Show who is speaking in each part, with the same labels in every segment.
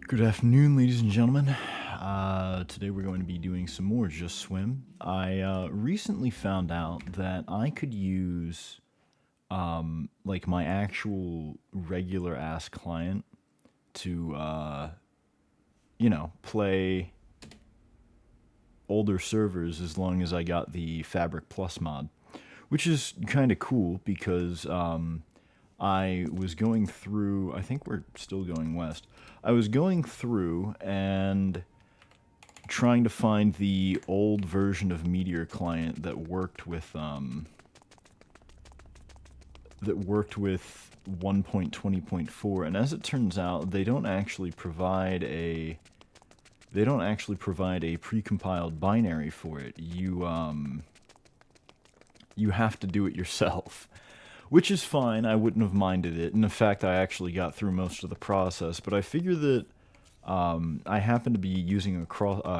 Speaker 1: Good afternoon, ladies and gentlemen. Today we're going to be doing some more Just Swim. I recently found out that I could use like my actual regular ass client to play older servers as long as I got the Fabric Plus mod, which is kind of cool because I was going through, I think we're still going west. I was going through and trying to find the old version of Meteor client that worked with 1.20.4, and as it turns out, they don't actually provide a precompiled binary for it. You have to do it yourself. Which is fine, I wouldn't have minded it, and in fact I actually got through most of the process, but I figure that I happen to be using a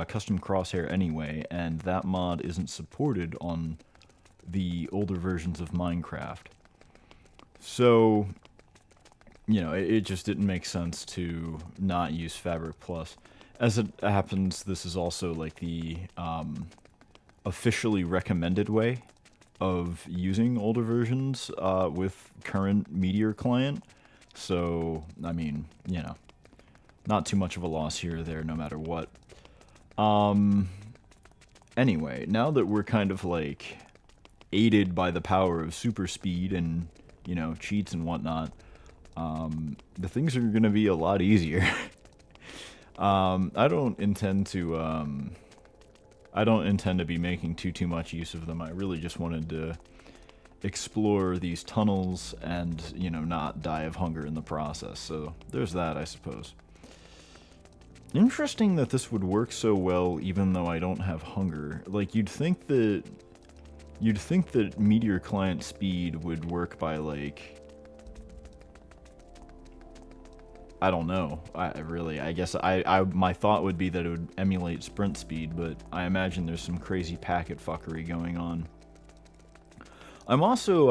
Speaker 1: custom crosshair anyway, and that mod isn't supported on the older versions of Minecraft. So, it just didn't make sense to not use Fabric Plus. As it happens, this is also like the officially recommended way of using older versions with current Meteor client. So, I mean, not too much of a loss here or there, no matter what. Anyway, now that we're kind of like aided by the power of super speed and, cheats and whatnot, the things are going to be a lot easier. I don't intend to be making too much use of them. I really just wanted to explore these tunnels and, not die of hunger in the process. So there's that, I suppose. Interesting that this would work so well even though I don't have hunger. Like, you'd think that Meteor client speed would work by, like, I don't know. I guess my thought would be that it would emulate sprint speed, but I imagine there's some crazy packet fuckery going on. I'm also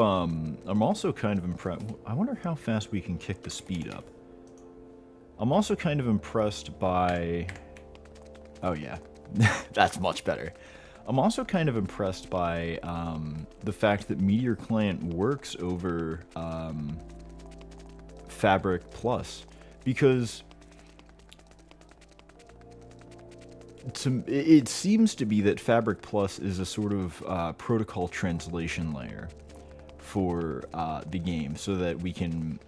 Speaker 1: kind of impressed. I wonder how fast we can kick the speed up. I'm also kind of impressed by. Oh yeah, that's much better. I'm also kind of impressed by the fact that Meteor client works over Fabric Plus. Because it seems to be that Fabric Plus is a sort of protocol translation layer for the game, so that we can,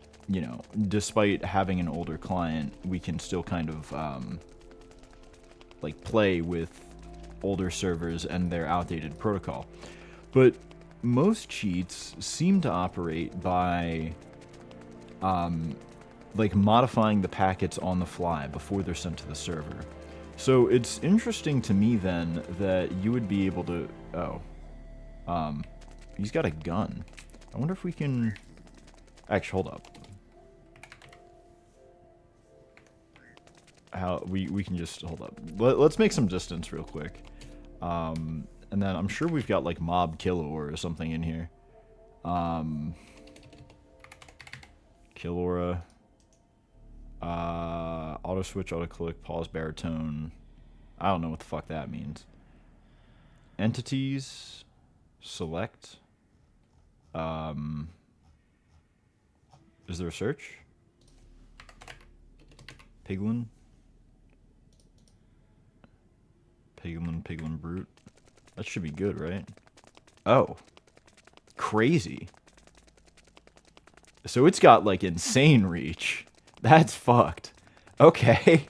Speaker 1: despite having an older client, we can still kind of like play with older servers and their outdated protocol. But most cheats seem to operate by like modifying the packets on the fly before they're sent to the server. So it's interesting to me then that you would be able to... he's got a gun. I wonder if we can... Actually, hold up. We can just... Hold up. Let's make some distance real quick. And then I'm sure we've got like mob kill aura or something in here. Kill aura. Auto switch, auto click, pause baritone. I don't know what the fuck that means. Entities, select. Is there a search? Piglin. Piglin brute. That should be good, right? Oh. Crazy. So it's got like insane reach. That's fucked. Okay.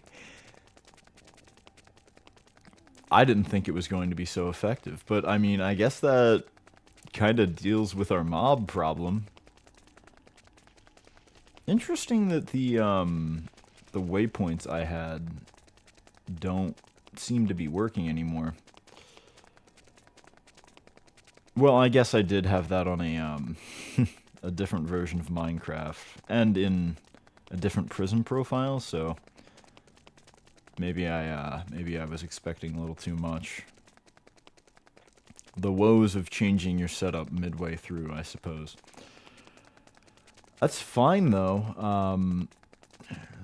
Speaker 1: I didn't think it was going to be so effective, but I mean, I guess that kind of deals with our mob problem. Interesting that the waypoints I had don't seem to be working anymore. Well, I guess I did have that on a a different version of Minecraft and in a different prison profile, so maybe I was expecting a little too much. The woes of changing your setup midway through, I suppose. That's fine though.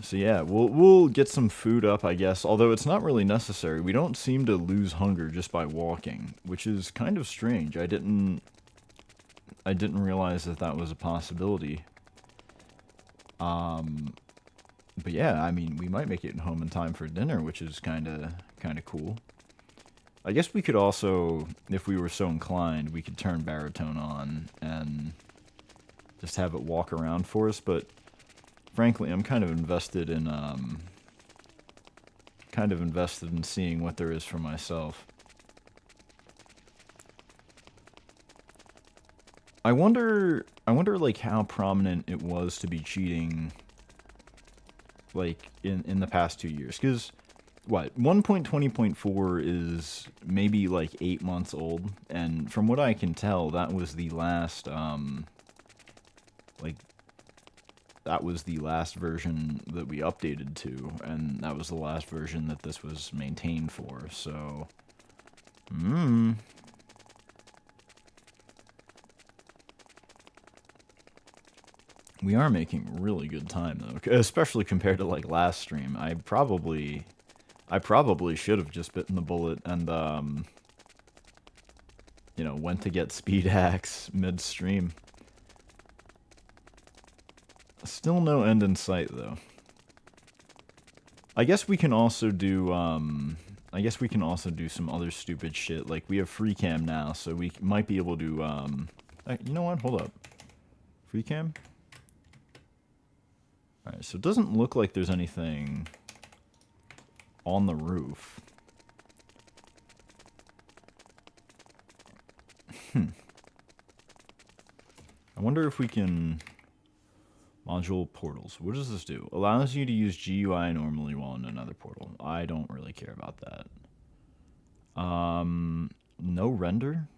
Speaker 1: So yeah, we'll get some food up, I guess. Although it's not really necessary. We don't seem to lose hunger just by walking, which is kind of strange. I didn't realize that that was a possibility. But yeah, I mean, we might make it home in time for dinner, which is kind of cool. I guess we could also, if we were so inclined, we could turn baritone on and just have it walk around for us, but frankly, I'm kind of invested in seeing what there is for myself. I wonder like how prominent it was to be cheating like in the past 2 years, because what 1.20.4 is maybe like 8 months old, and from what I can tell, that was the last that was the last version that we updated to, and that was the last version that this was maintained for. So we are making really good time though, especially compared to like last stream. I probably should have just bitten the bullet and you know, went to get speed hacks midstream. Still no end in sight though. I guess we can also do some other stupid shit. Like, we have free cam now, so we might be able to you know what? Hold up. Free cam? Alright, so it doesn't look like there's anything on the roof. I wonder if we can... Module portals. What does this do? Allows you to use GUI normally while in another portal. I don't really care about that. No render?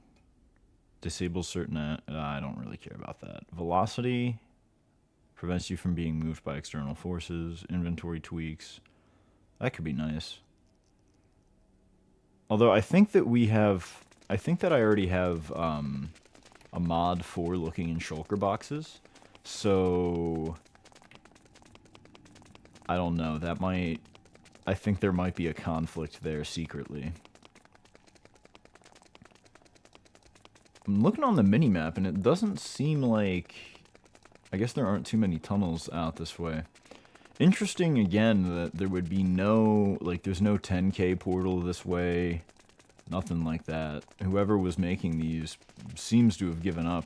Speaker 1: Disables certain... I don't really care about that. Velocity... Prevents you from being moved by external forces. Inventory tweaks. That could be nice. Although I think that we have... I think that I already have a mod for looking in shulker boxes. So... I don't know. That might... I think there might be a conflict there secretly. I'm looking on the minimap and it doesn't seem like... I guess there aren't too many tunnels out this way. Interesting, again, that there would be no... Like, there's no 10K portal this way. Nothing like that. Whoever was making these seems to have given up.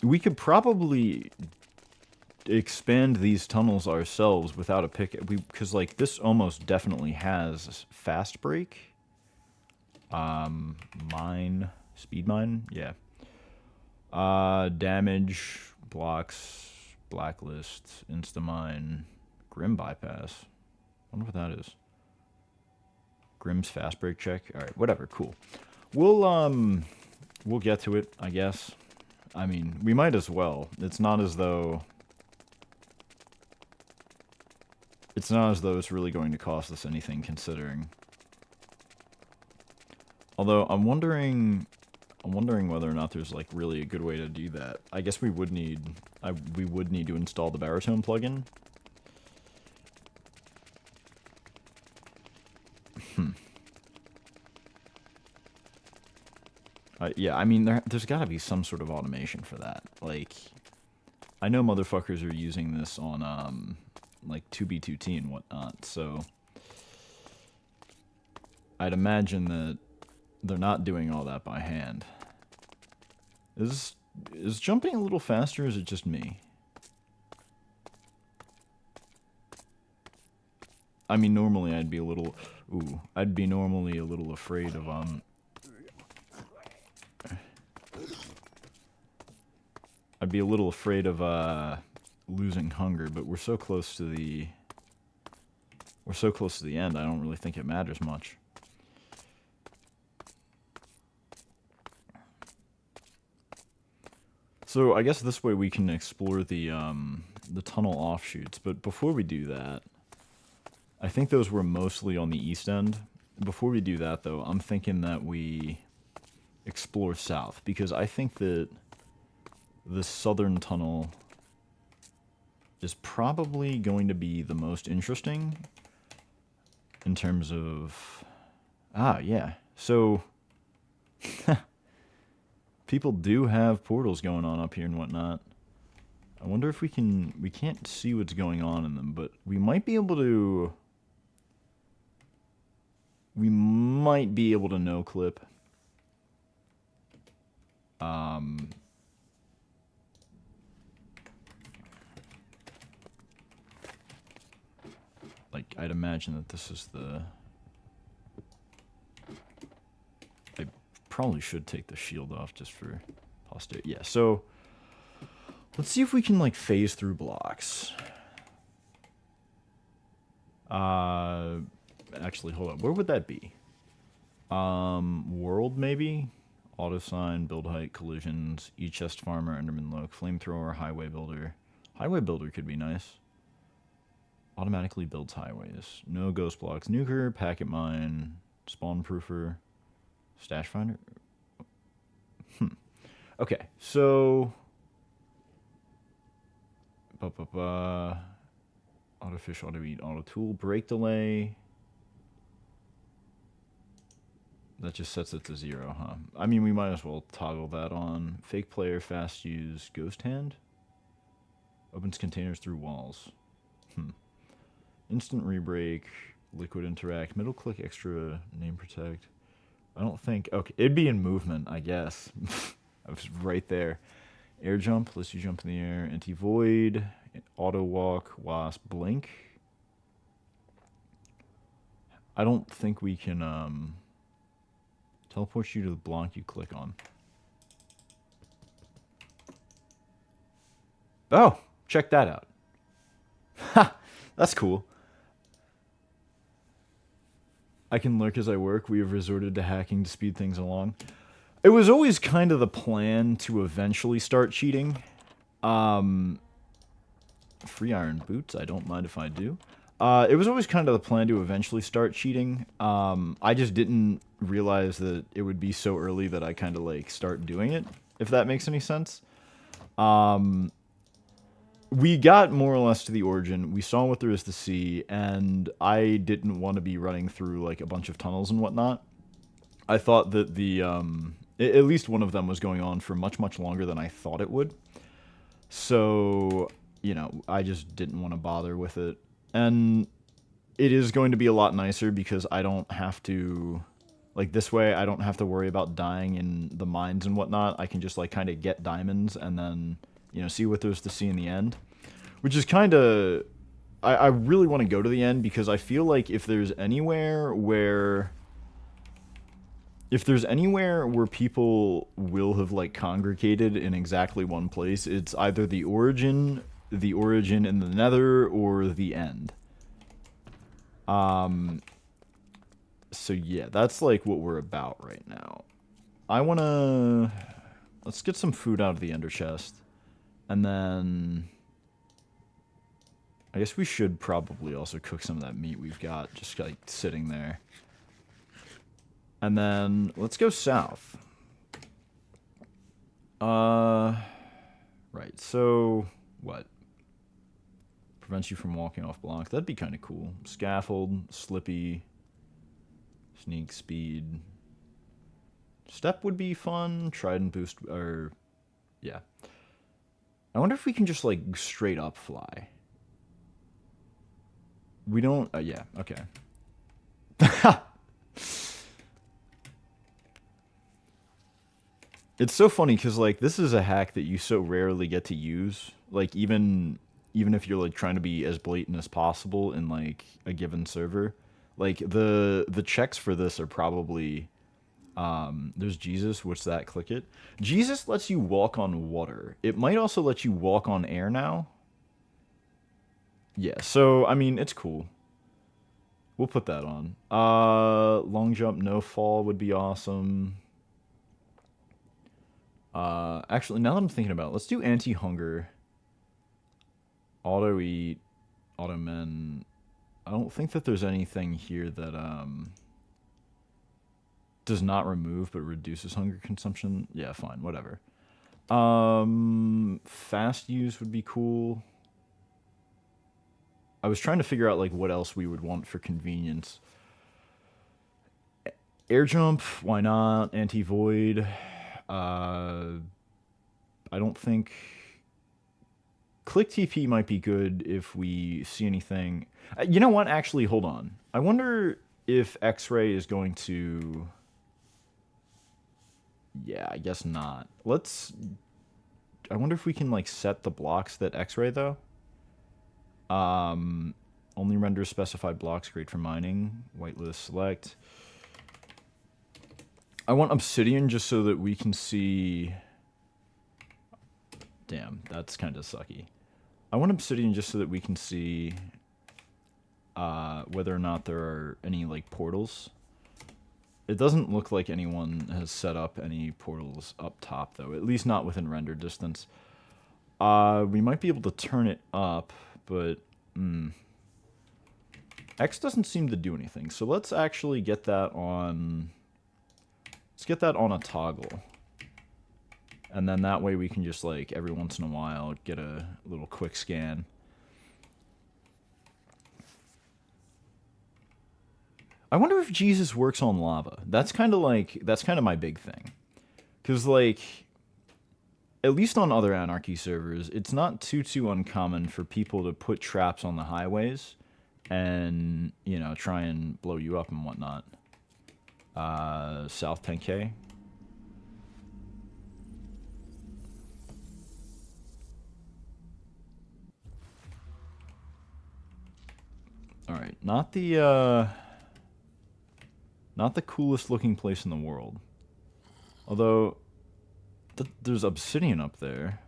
Speaker 1: We could probably expand these tunnels ourselves without a pick... Because, like, this almost definitely has fast break. Mine... Speed mine? Yeah. Damage, blocks, blacklist, instamine, Grim bypass. Wonder what that is. Grim's fast break check. Alright, whatever, cool. We'll get to it, I guess. I mean, we might as well. It's not as though it's really going to cost us anything, considering. Although, I'm wondering whether or not there's, like, really a good way to do that. I guess we would need to install the baritone plugin. Yeah, I mean, there's gotta be some sort of automation for that. Like, I know motherfuckers are using this on, like, 2B2T and whatnot, so... I'd imagine that they're not doing all that by hand. Is jumping a little faster, or is it just me? I mean, normally I'd be a little... Ooh, I'd be normally a little afraid of, I'd be a little afraid of, losing hunger, but we're so close to the... We're so close to the end, I don't really think it matters much. So I guess this way we can explore the tunnel offshoots, but before we do that, I think those were mostly on the east end. Before we do that, though, I'm thinking that we explore south, because I think that the southern tunnel is probably going to be the most interesting in terms of... Ah, yeah. So, people do have portals going on up here and whatnot. I wonder if we can't see what's going on in them, but we might be able to... We might be able to no-clip. Like, I'd imagine that this is the... I probably should take the shield off just for posterity. Yeah, so... Let's see if we can, like, phase through blocks. Actually, hold up. Where would that be? World, maybe? Auto sign, build height, collisions, E-chest farmer, enderman look, flamethrower, highway builder. Highway builder could be nice. Automatically builds highways. No ghost blocks. Nuker, packet mine, spawn proofer, stash finder. Okay, so... Auto fish, auto eat, auto tool, brake delay. That just sets it to 0, huh? I mean, we might as well toggle that on. Fake player, fast use, ghost hand. Opens containers through walls. Instant rebrake, liquid interact, middle click extra, name protect. I don't think... Okay, it'd be in movement, I guess. I was right there. Air jump, lets you jump in the air. Anti-void, auto walk, wasp, blink. I don't think we can teleport you to the block you click on. Oh, check that out. Ha! That's cool. I can lurk as I work. We have resorted to hacking to speed things along. It was always kind of the plan to eventually start cheating. Free iron boots, I don't mind if I do. It was always kind of the plan to eventually start cheating. I just didn't realize that it would be so early that I kind of like start doing it, if that makes any sense. We got more or less to the origin. We saw what there is to see, and I didn't want to be running through like a bunch of tunnels and whatnot. I thought that the at least one of them was going on for much, much longer than I thought it would. So, you know, I just didn't want to bother with it. And it is going to be a lot nicer because I don't have to, like, this way I don't have to worry about dying in the mines and whatnot. I can just, like, kind of get diamonds and then, you know, see what there's to see in the end. Which is kind of... I really want to go to the end because I feel like if there's anywhere where... If there's anywhere where people will have, like, congregated in exactly one place, it's either the origin in the nether, or the end. So yeah, that's, like, what we're about right now. I wanna... Let's get some food out of the ender chest. And then... I guess we should probably also cook some of that meat we've got, just, like, sitting there. And then, let's go south. Right, so, what? Prevents you from walking off blocks. That'd be kind of cool. Scaffold, slippy, sneak, speed. Step would be fun. Trident boost, or, yeah. I wonder if we can just, like, straight up fly. We don't, yeah, okay. It's so funny because, like, this is a hack that you so rarely get to use. Like, even if you're, like, trying to be as blatant as possible in, like, a given server. Like, the checks for this are probably... there's Jesus, what's that? Click it. Jesus lets you walk on water. It might also let you walk on air now. Yeah, so, I mean, it's cool. We'll put that on. Long jump, no fall would be awesome. Actually, now that I'm thinking about it, let's do anti-hunger. Auto-eat. Auto-men. I don't think that there's anything here that, does not remove, but reduces hunger consumption. Yeah, fine, whatever. Fast use would be cool. I was trying to figure out like what else we would want for convenience. Air jump, why not? Anti-void. I don't think... Click TP might be good if we see anything. You know what? Actually, hold on. I wonder if X-ray is going to... Yeah, I guess not. Let's... I wonder if we can, like, set the blocks that X-ray, though. Only render specified blocks, great for mining. Whitelist select. I want obsidian just so that we can see... Damn, that's kind of sucky. I want obsidian just so that we can see whether or not there are any, like, portals. It doesn't look like anyone has set up any portals up top, though. At least not within render distance. We might be able to turn it up, but... X doesn't seem to do anything, so let's actually get that on... Let's get that on a toggle. And then that way we can just, like, every once in a while get a little quick scan. I wonder if Jesus works on lava. That's kind of my big thing. Because, like, at least on other Anarchy servers, it's not too uncommon for people to put traps on the highways and, you know, try and blow you up and whatnot. South 10K. Alright, not the coolest looking place in the world. Although, there's obsidian up there.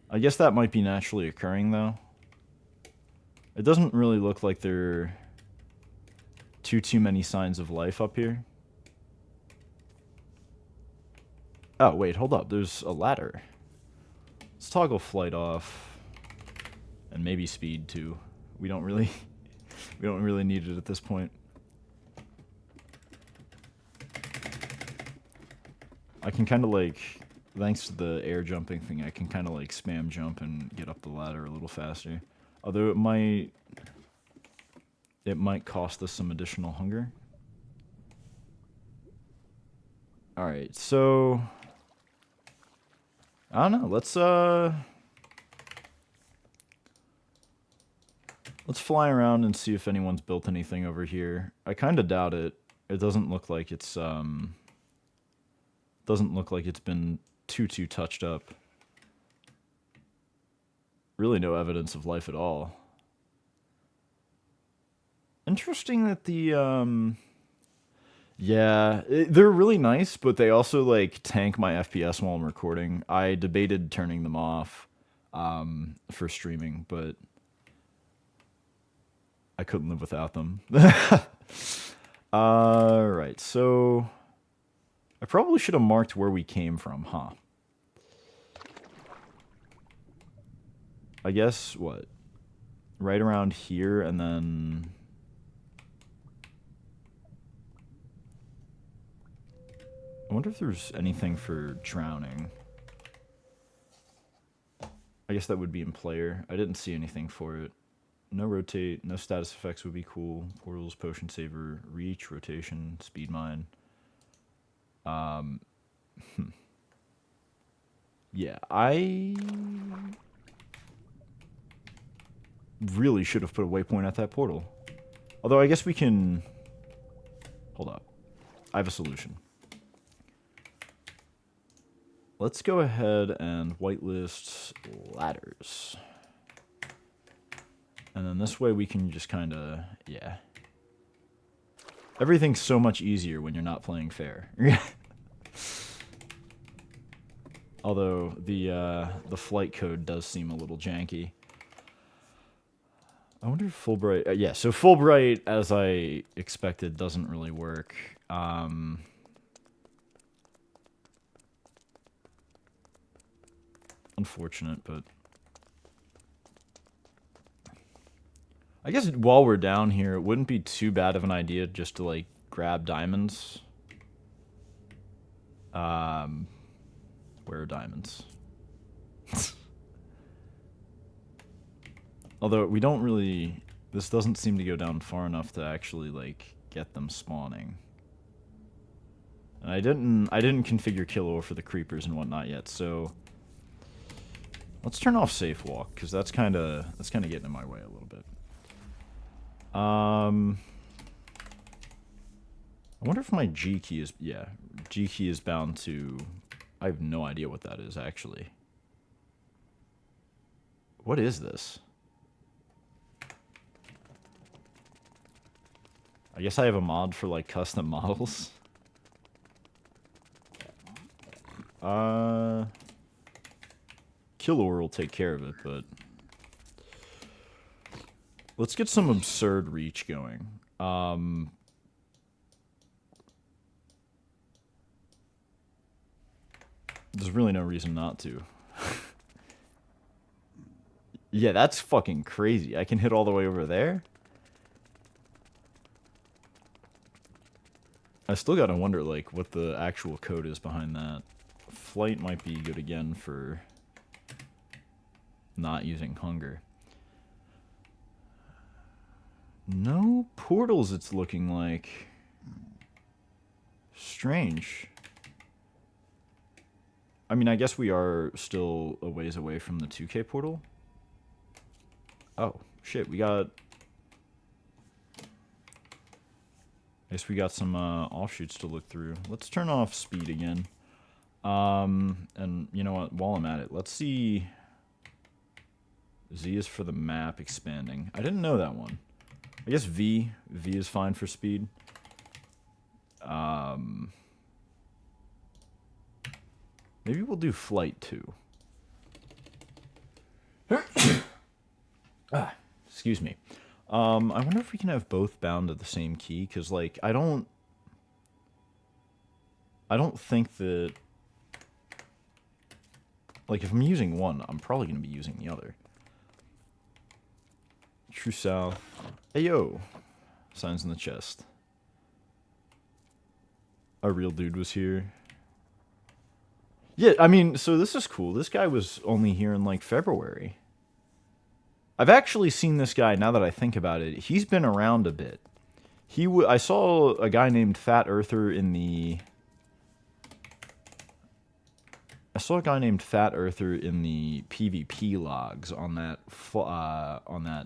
Speaker 1: I guess that might be naturally occurring, though. It doesn't really look like there are too many signs of life up here. Oh, wait, hold up. There's a ladder. Let's toggle flight off. And maybe speed, too. We don't really need it at this point. I can kind of like, thanks to the air jumping thing, I can kind of like spam jump and get up the ladder a little faster. Although it might cost us some additional hunger. Alright, so... I don't know, let's fly around and see if anyone's built anything over here. I kind of doubt it. It doesn't look like it's, been too touched up. Really no evidence of life at all. Interesting that the, yeah, they're really nice, but they also, like, tank my FPS while I'm recording. I debated turning them off, for streaming, but I couldn't live without them. Alright, so... I probably should have marked where we came from, huh? I guess, what? Right around here, and then... I wonder if there's anything for drowning. I guess that would be in player. I didn't see anything for it. No rotate, no status effects would be cool. Portals, potion saver, reach, rotation, speed mine. Yeah, I really should have put a waypoint at that portal. Although I guess we can... Hold up. I have a solution. Let's go ahead and whitelist ladders. And then this way we can just kind of... Yeah. Everything's so much easier when you're not playing fair. Although the flight code does seem a little janky. I wonder if Fulbright... yeah, so Fulbright, as I expected, doesn't really work. Unfortunate, but... I guess while we're down here, it wouldn't be too bad of an idea just to, like, grab diamonds. Where are diamonds? Although we don't really... This doesn't seem to go down far enough to actually, like, get them spawning. And I didn't configure kilo for the creepers and whatnot yet, so... Let's turn off safe walk, because that's kinda getting in my way a little bit. I wonder if my G key is... Yeah, G key is bound to... I have no idea what that is, actually. What is this? I guess I have a mod for, like, custom models. Killor will take care of it, but... Let's get some absurd reach going. There's really no reason not to. Yeah, that's fucking crazy. I can hit all the way over there? I still gotta wonder, like, what the actual code is behind that. Flight might be good again for not using hunger. No portals, it's looking like. Strange. I mean, I guess we are still a ways away from the 2K portal. Oh, shit, we got... I guess we got some offshoots to look through. Let's turn off speed again. And you know what, while I'm at it, let's see... Z is for the map expanding. I didn't know that one. I guess V is fine for speed. Maybe we'll do flight too. Excuse me. I wonder if we can have both bound to the same key, because, like, I don't think that, like, if I'm using one, I'm probably going to be using the other. True south. Hey, yo. Signs in the chest. A real dude was here. Yeah, I mean, so this is cool. This guy was only here in, like, February. I've actually seen this guy, now that I think about it. He's been around a bit. I saw a guy named Fat Earther in the... I saw a guy named Fat Earther in the PvP logs on that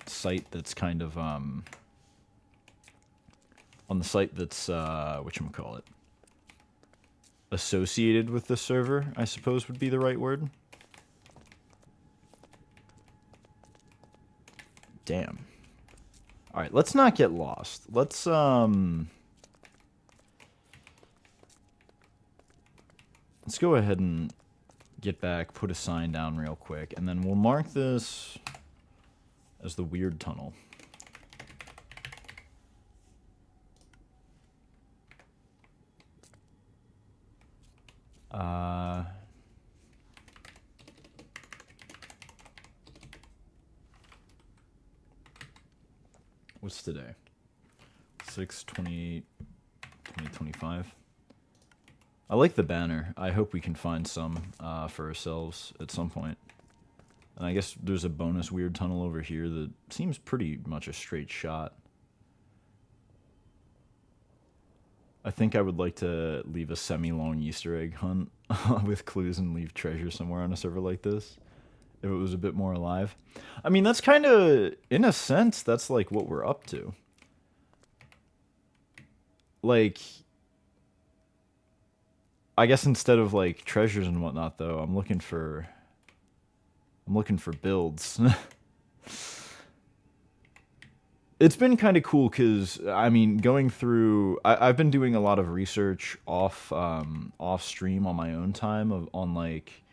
Speaker 1: site that's kind of, on the site that's, whatchamacallit, associated with the server, I suppose would be the right word. Damn. Alright, let's not get lost. Let's go ahead and get back, put a sign down real quick, and then we'll mark this as the weird tunnel. What's today? 6/28/2025. I like the banner. I hope we can find some for ourselves at some point. And I guess there's a bonus weird tunnel over here that seems pretty much a straight shot. I think I would like to leave a semi-long Easter egg hunt with clues and leave treasure somewhere on a server like this, if it was a bit more alive. I mean, that's kind of, in a sense, that's like what we're up to. Like, I guess instead of like treasures and whatnot, though, I'm looking for builds. It's been kind of cool because, I mean, going through... I've been doing a lot of research off stream on my own time on, like,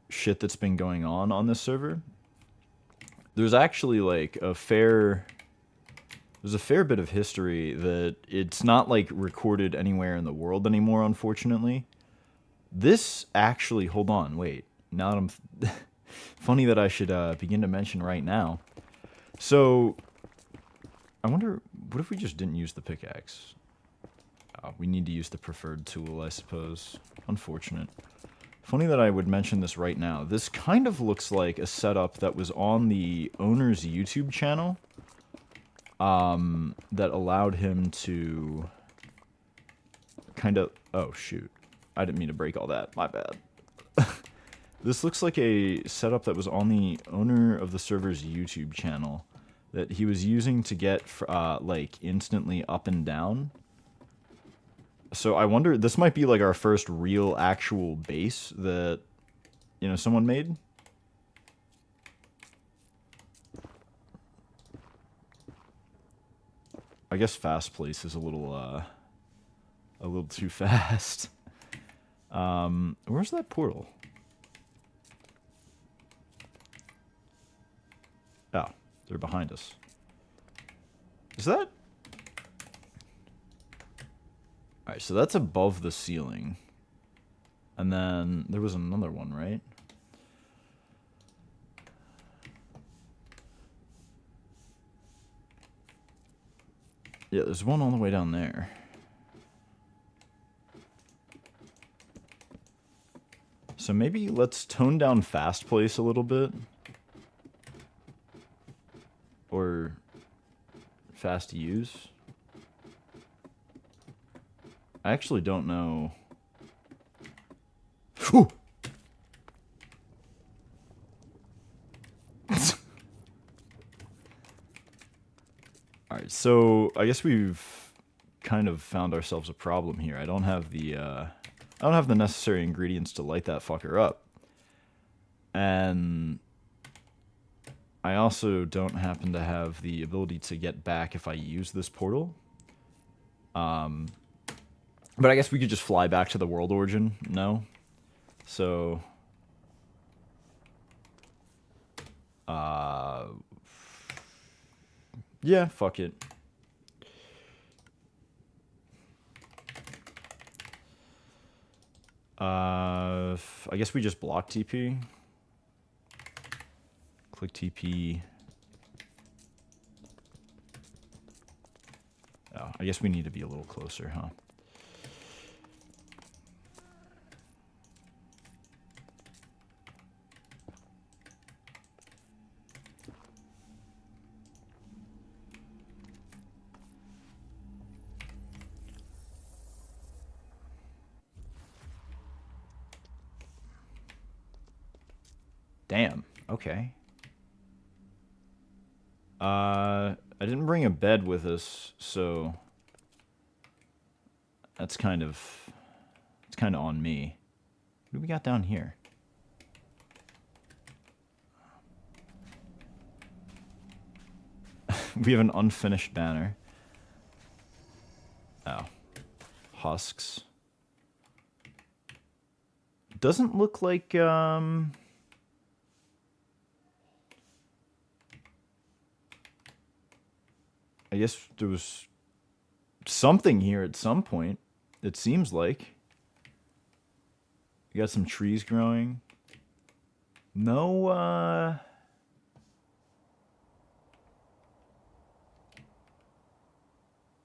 Speaker 1: shit that's been going on this server. There's actually, like, there's a fair bit of history that it's not, like, recorded anywhere in the world anymore, unfortunately. This actually... Hold on, wait. Now that I'm... Funny that I should begin to mention right now. So, I wonder, what if we just didn't use the pickaxe? We need to use the preferred tool, I suppose. Unfortunate. Funny that I would mention this right now. This kind of looks like a setup that was on the owner's YouTube channel. That allowed him to kind of... Oh, shoot. I didn't mean to break all that. My bad. This looks like a setup that was on the owner of the server's YouTube channel that he was using to get, like, instantly up and down. So I wonder, this might be like our first real actual base that, you know, someone made. I guess fast place is a little too fast. Where's that portal? Oh, they're behind us. Is that? Alright, so that's above the ceiling. And then there was another one, right? Yeah, there's one all the way down there. So maybe let's tone down fast place a little bit. Or fast use. I actually don't know. Whew. Alright, so I guess we've kind of found ourselves a problem here. I don't have the necessary ingredients to light that fucker up. And I also don't happen to have the ability to get back if I use this portal. But I guess we could just fly back to the world origin. No? So... yeah, fuck it. I guess we just block TP. Click TP. Oh, I guess we need to be a little closer, huh? Damn, okay. I didn't bring a bed with us, so that's kind of, it's kind of on me. What do we got down here? We have an unfinished banner. Oh. Husks. Doesn't look like, I guess there was something here at some point, it seems like. You got some trees growing. No,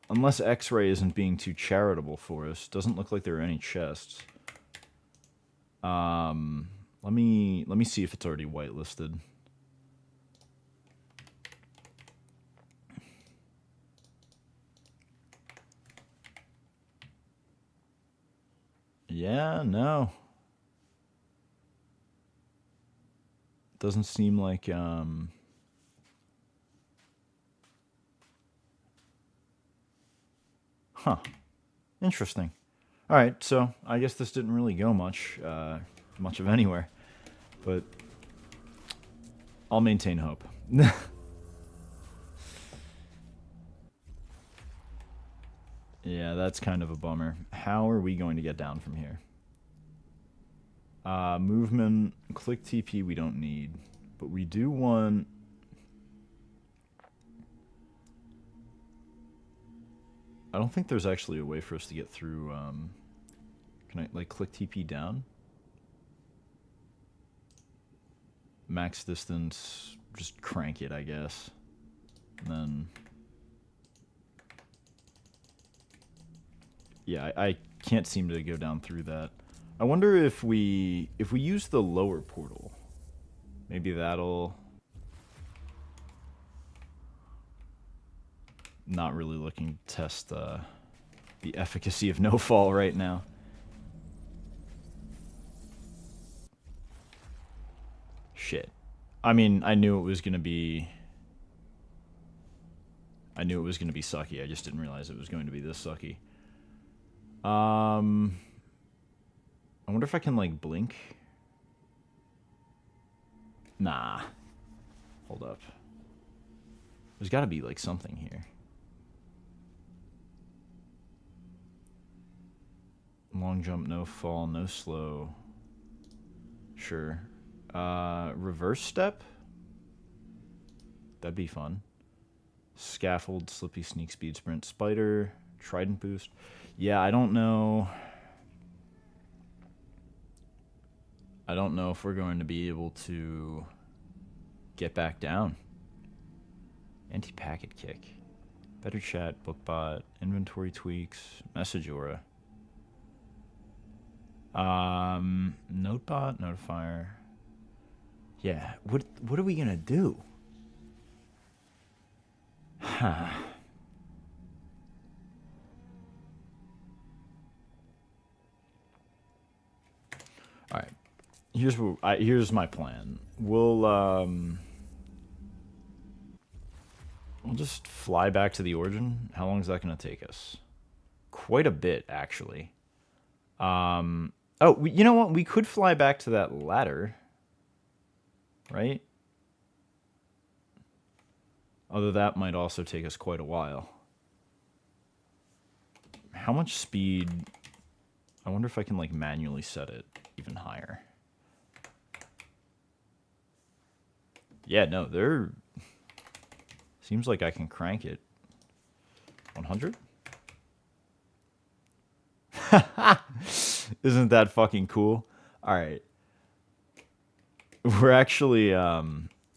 Speaker 1: unless X-Ray isn't being too charitable for us. Doesn't look like there are any chests. Let me see if it's already whitelisted. Yeah, no. Doesn't seem like, huh. Interesting. Alright, so I guess this didn't really go much of anywhere. But I'll maintain hope. Yeah, that's kind of a bummer. How are we going to get down from here? Movement, click TP we don't need. But we do want... I don't think there's actually a way for us to get through, can I, like, click TP down? Max distance, just crank it, I guess. And then... yeah, I can't seem to go down through that. I wonder if we use the lower portal, maybe that'll... Not really looking to test the efficacy of no fall right now. Shit. I mean, I knew it was gonna be sucky. I just didn't realize it was going to be this sucky. I wonder if I can, like, blink. Nah. Hold up. There's gotta be, like, something here. Long jump, no fall, no slow. Sure. Reverse step? That'd be fun. Scaffold, slippy, sneak, speed, sprint, spider, trident boost. Yeah, I don't know. I don't know if we're going to be able to get back down. Anti-packet kick. Better chat, bookbot, inventory tweaks, message aura. Notebot, notifier. Yeah, what are we gonna do? Huh. All right. Here's my plan. We'll just fly back to the origin. How long is that gonna take us? Quite a bit, actually. Oh, you know what? We could fly back to that ladder, right? Although that might also take us quite a while. How much speed? I wonder if I can, like, manually set it even higher. Yeah, no, there... Seems like I can crank it. 100? Isn't that fucking cool? Alright. We're actually,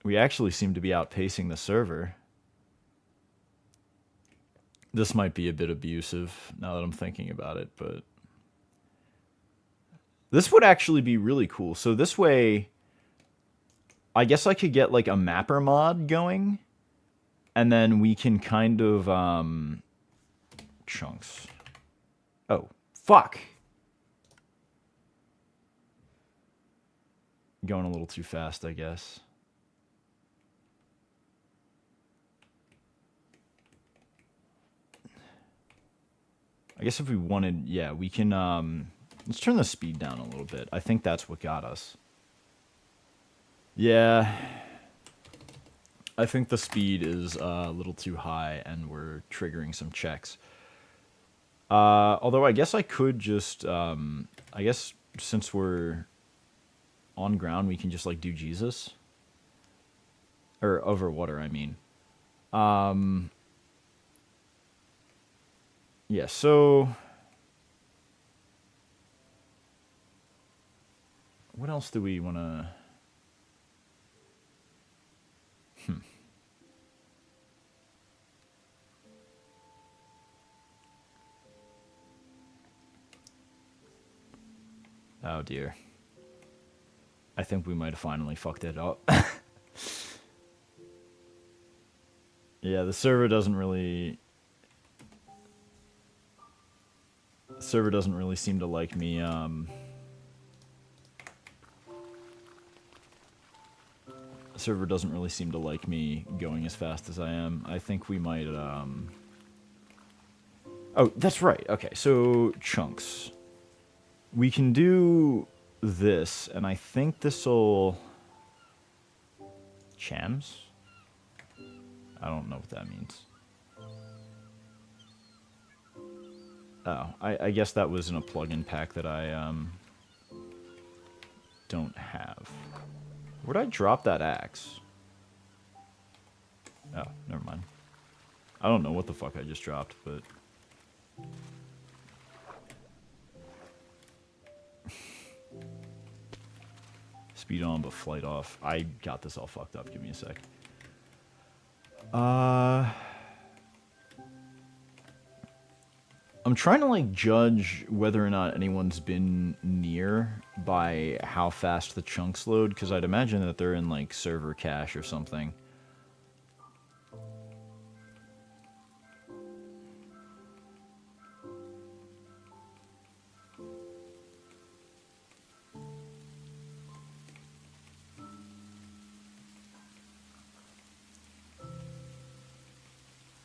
Speaker 1: we actually seem to be outpacing the server. This might be a bit abusive, now that I'm thinking about it, but... This would actually be really cool. So this way... I guess I could get, like, a mapper mod going. And then we can kind of, chunks. Oh, fuck! Going a little too fast, I guess. I guess if we wanted, yeah, we can, let's turn the speed down a little bit. I think that's what got us. Yeah. I think the speed is a little too high and we're triggering some checks. Although I guess I could just, I guess since we're on ground, we can just, like, do Jesus. Or over water, I mean. Yeah, so... What else do we want to... Oh, dear. I think we might have finally fucked it up. Yeah, the server doesn't really... The server doesn't really seem to like me, The server doesn't really seem to like me going as fast as I am. I think we might, Oh, that's right. Okay, so chunks. We can do this, and I think this'll... Chams? I don't know what that means. Oh, I guess that was in a plugin pack that I, don't have. Where'd I drop that axe? Oh, never mind. I don't know what the fuck I just dropped, but... Speed on, but flight off. I got this all fucked up. Give me a sec. I'm trying to, like, judge whether or not anyone's been near by how fast the chunks load, because I'd imagine that they're in, like, server cache or something.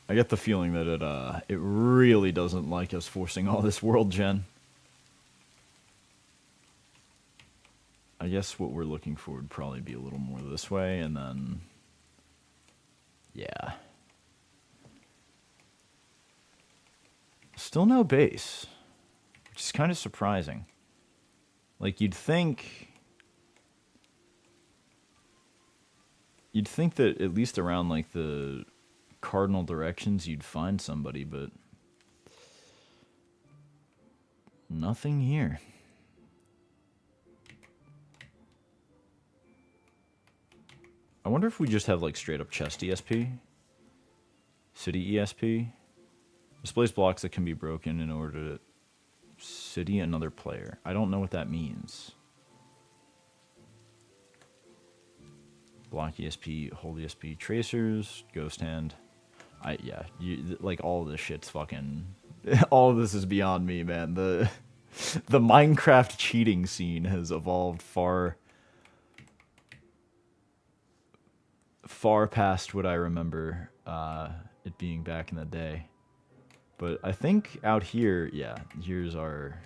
Speaker 1: I get the feeling that it really doesn't like us forcing all this world gen. I guess what we're looking for would probably be a little more this way, and then... yeah. Still no base, which is kind of surprising. Like, you'd think that at least around, like, the cardinal directions you'd find somebody, but nothing here. I wonder if we just have, like, straight up chest ESP? City ESP? Displays blocks that can be broken in order to city another player. I don't know what that means. Block ESP, hold ESP, tracers, ghost hand. Yeah, like, all of this shit's fucking... all of this is beyond me, man. The Minecraft cheating scene has evolved far past what I remember it being back in the day. But I think out here, yeah, here's our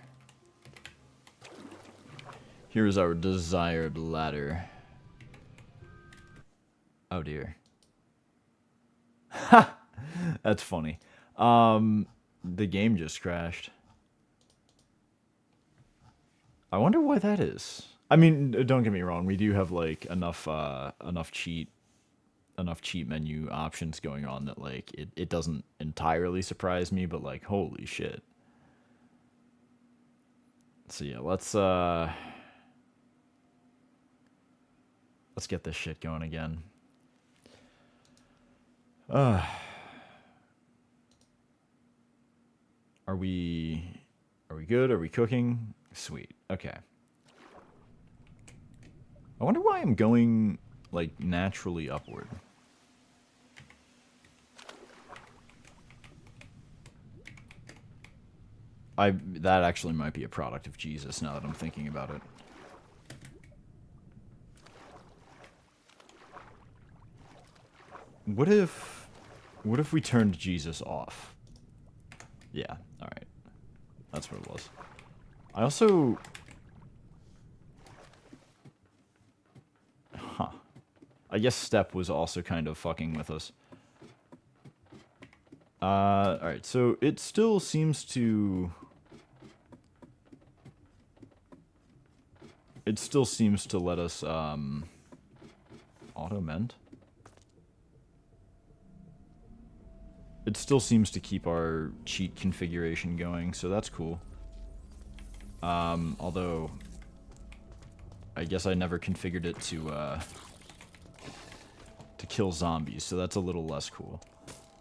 Speaker 1: desired ladder. Oh dear. Ha! That's funny. The game just crashed. I wonder why that is. I mean, don't get me wrong, we do have, like, enough cheat menu options going on that, like, it doesn't entirely surprise me, but, like, holy shit. So yeah, let's get this shit going again. Are we good? Are we cooking? Sweet. Okay. I wonder why I'm going, like, naturally upward. That actually might be a product of Jesus now that I'm thinking about it. What if we turned Jesus off? Yeah, alright. That's what it was. I also... huh. I guess Step was also kind of fucking with us. Alright, so it still seems to... it still seems to let us, auto-mend? It still seems to keep our cheat configuration going, so that's cool. Although, I guess I never configured it to kill zombies, so that's a little less cool.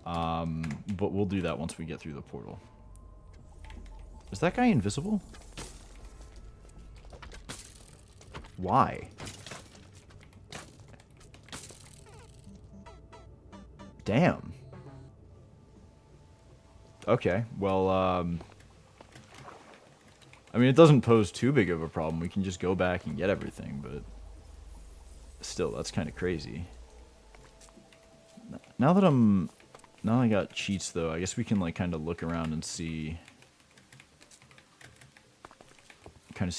Speaker 1: But we'll do that once we get through the portal. Is that guy invisible? Why? Damn. Okay, well, I mean, it doesn't pose too big of a problem. We can just go back and get everything, but still, that's kind of crazy. Now that I got cheats, though, I guess we can, like, kind of look around and see,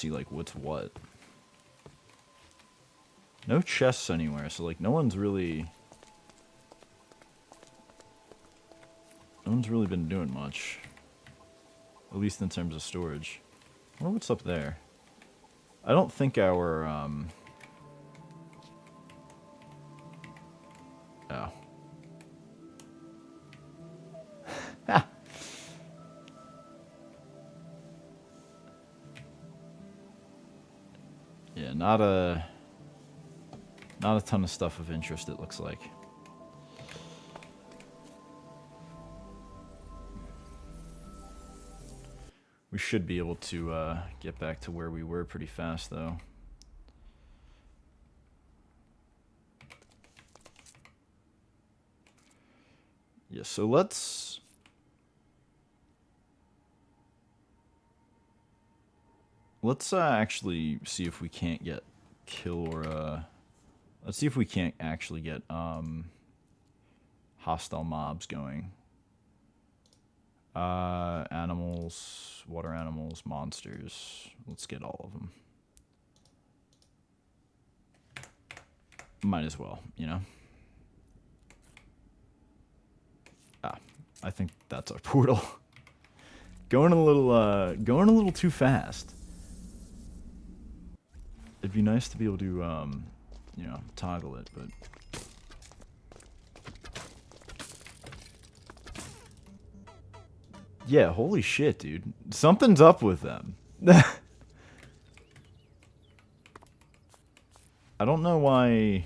Speaker 1: like, what's what. No chests anywhere, so, like, no one's really been doing much. At least in terms of storage. I wonder what's up there. I don't think our, oh. Yeah, not a ton of stuff of interest, it looks like. We should be able to get back to where we were pretty fast, though. Yeah, so let's actually see if we can't get let's see if we can't actually get hostile mobs going. Animals, water animals, monsters. Let's get all of them. Might as well, you know. I think that's our portal. going a little too fast. It'd be nice to be able to, you know, toggle it, but. Yeah, holy shit, dude. Something's up with them. I don't know why.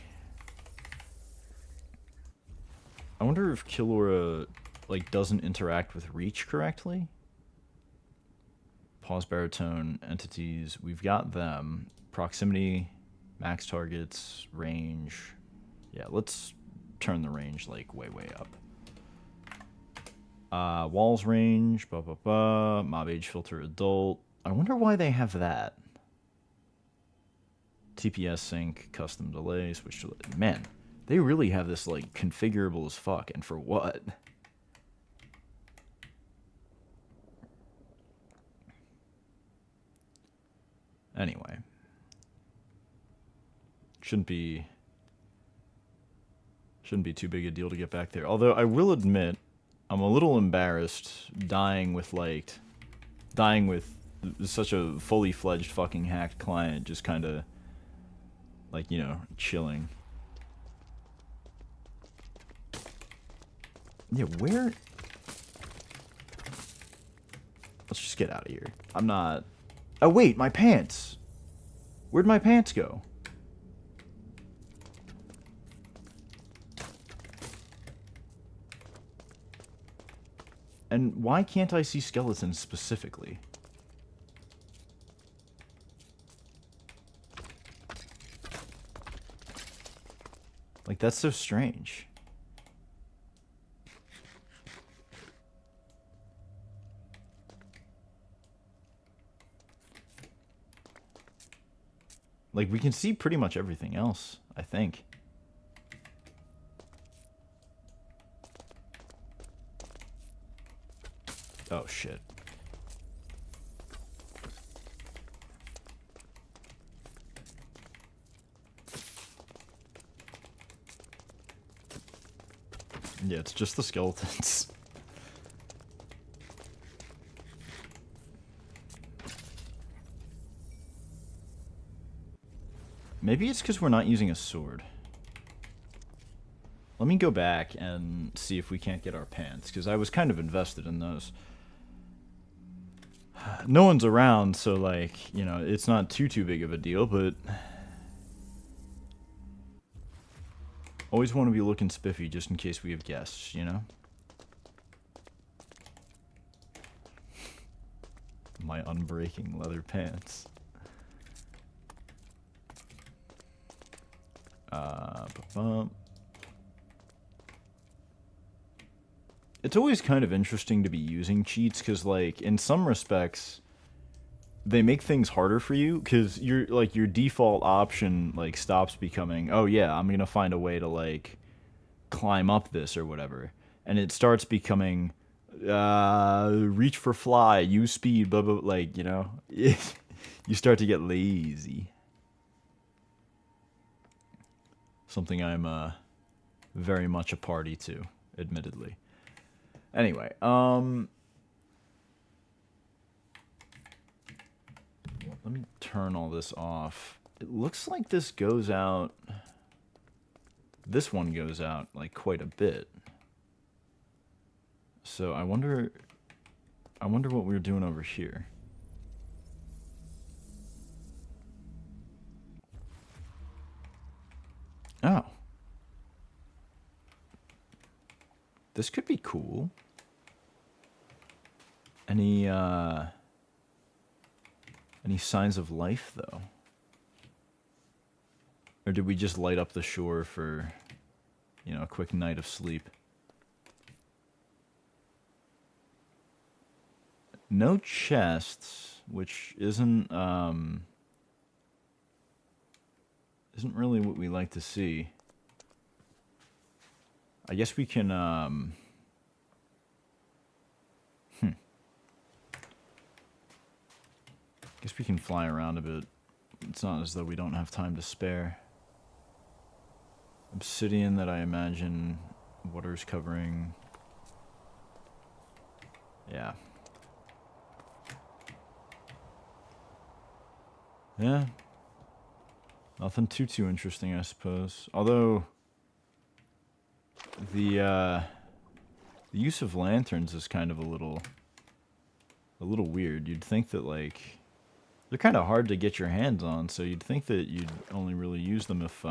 Speaker 1: I wonder if Killora, like, doesn't interact with Reach correctly. Pause baritone entities. We've got them. Proximity, max targets, range. Yeah, let's turn the range, like, way up. Walls range, mob age filter adult. I wonder why they have that. TPS sync, custom delay, switch to... Man, they really have this, like, configurable as fuck, and for what? Anyway. Shouldn't be too big a deal to get back there. Although, I will admit, I'm a little embarrassed dying with such a fully fledged fucking hacked client, just kind of, like, you know, chilling. Yeah, where? Let's just get out of here. I'm not... Oh, wait, my pants! Where'd my pants go? And why can't I see skeletons specifically? Like, that's so strange. Like, we can see pretty much everything else, I think. Oh, shit. Yeah, it's just the skeletons. Maybe it's because we're not using a sword. Let me go back and see if we can't get our pants, because I was kind of invested in those. No one's around, so, like, you know, it's not too big of a deal, but... Always want to be looking spiffy, just in case we have guests, you know? My unbreaking leather pants. It's always kind of interesting to be using cheats, because, like, in some respects, they make things harder for you, because your default option, like, stops becoming, oh yeah, I'm gonna find a way to, like, climb up this or whatever, and it starts becoming, reach for fly, use speed, blah blah, like, you know, you start to get lazy. Something I'm very much a party to, admittedly. Anyway, let me turn all this off. It looks like this goes out... This one goes out, like, quite a bit. So I wonder what we're doing over here. Oh. This could be cool. Any Any signs of life, though? Or did we just light up the shore for, you know, a quick night of sleep? No chests, which isn't really what we like to see. I guess we can, guess we can fly around a bit. It's not as though we don't have time to spare. Obsidian that I imagine water's covering. Yeah. Yeah. Nothing too interesting, I suppose. Although the use of lanterns is kind of a little weird. You'd think that, like, they're kind of hard to get your hands on, so you'd think that you'd only really use them if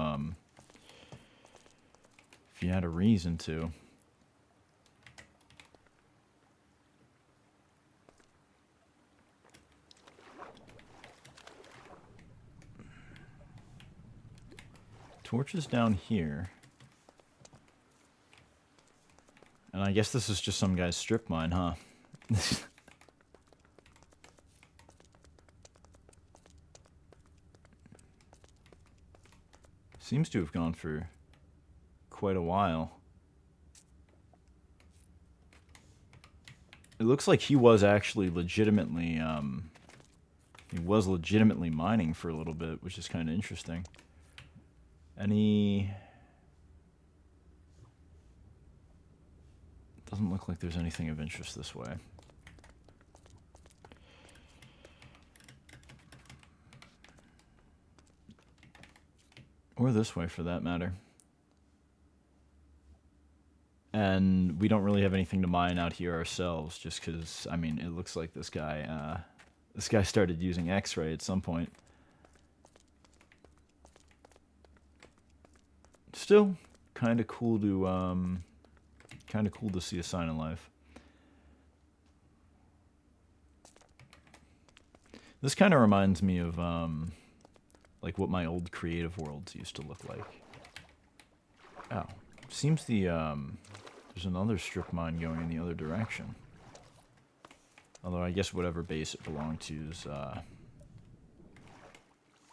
Speaker 1: you had a reason to. Torches down here. And I guess this is just some guy's strip mine, huh? Seems to have gone for quite a while. It looks like he was actually legitimately, mining for a little bit, which is kind of interesting. Doesn't look like there's anything of interest this way. Or this way, for that matter. And we don't really have anything to mine out here ourselves, just because, I mean, it looks like this guy started using X-ray at some point. Still, kind of cool to see a sign of life. This kind of reminds me of, like, what my old creative worlds used to look like. Oh, seems there's another strip mine going in the other direction. Although I guess whatever base it belonged to is,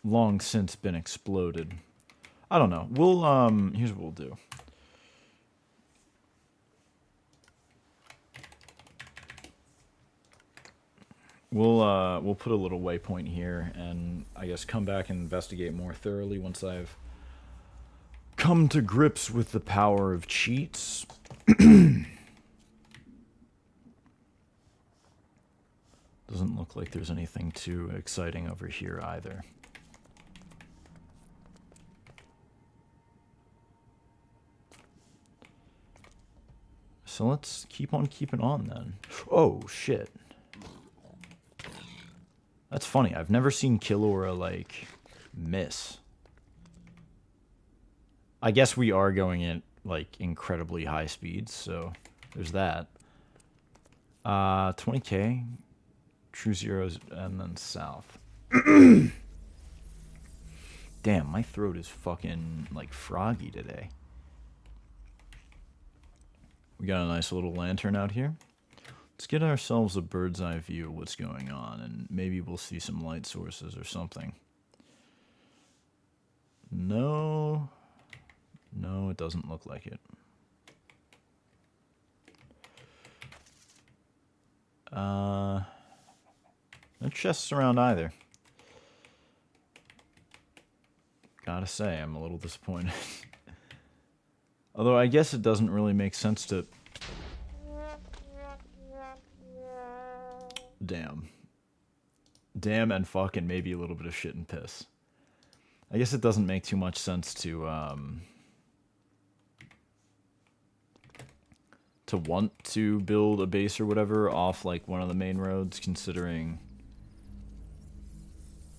Speaker 1: long since been exploded. I don't know. We'll, here's what we'll do. We'll put a little waypoint here, and I guess come back and investigate more thoroughly once I've come to grips with the power of cheats. Doesn't look like there's anything too exciting over here either. So let's keep on keeping on then. Oh, shit. That's funny. I've never seen Killora, like, miss. I guess we are going at, like, incredibly high speeds, so there's that. 20k, true zeros, and then south. Damn, my throat is fucking, like, froggy today. We got a nice little lantern out here. Let's get ourselves a bird's eye view of what's going on, and maybe we'll see some light sources or something. No, it doesn't look like it. No chests around either. Gotta say, I'm a little disappointed. Although I guess it doesn't really make sense to... Damn and fucking maybe a little bit of shit and piss. I guess it doesn't make too much sense to want to build a base or whatever off, like, one of the main roads, considering,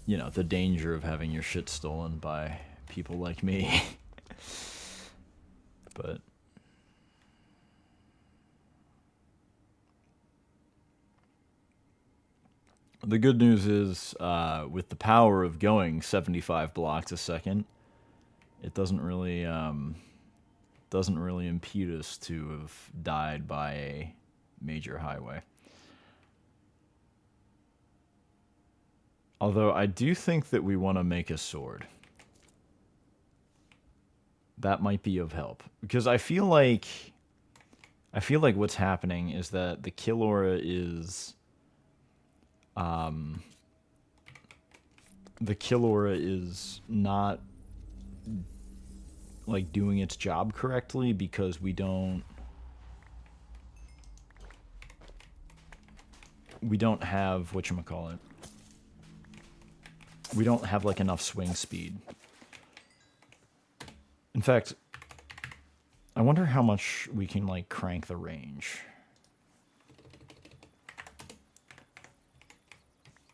Speaker 1: you know, the danger of having your shit stolen by people like me. But The good news is, with the power of going 75 blocks a second, it doesn't really impede us to have died by a major highway. Although I do think that we want to make a sword. That might be of help, because I feel like what's happening is that the kill aura is not like doing its job correctly, because we don't have whatchamacallit. We don't have like enough swing speed. In fact, I wonder how much we can like crank the range.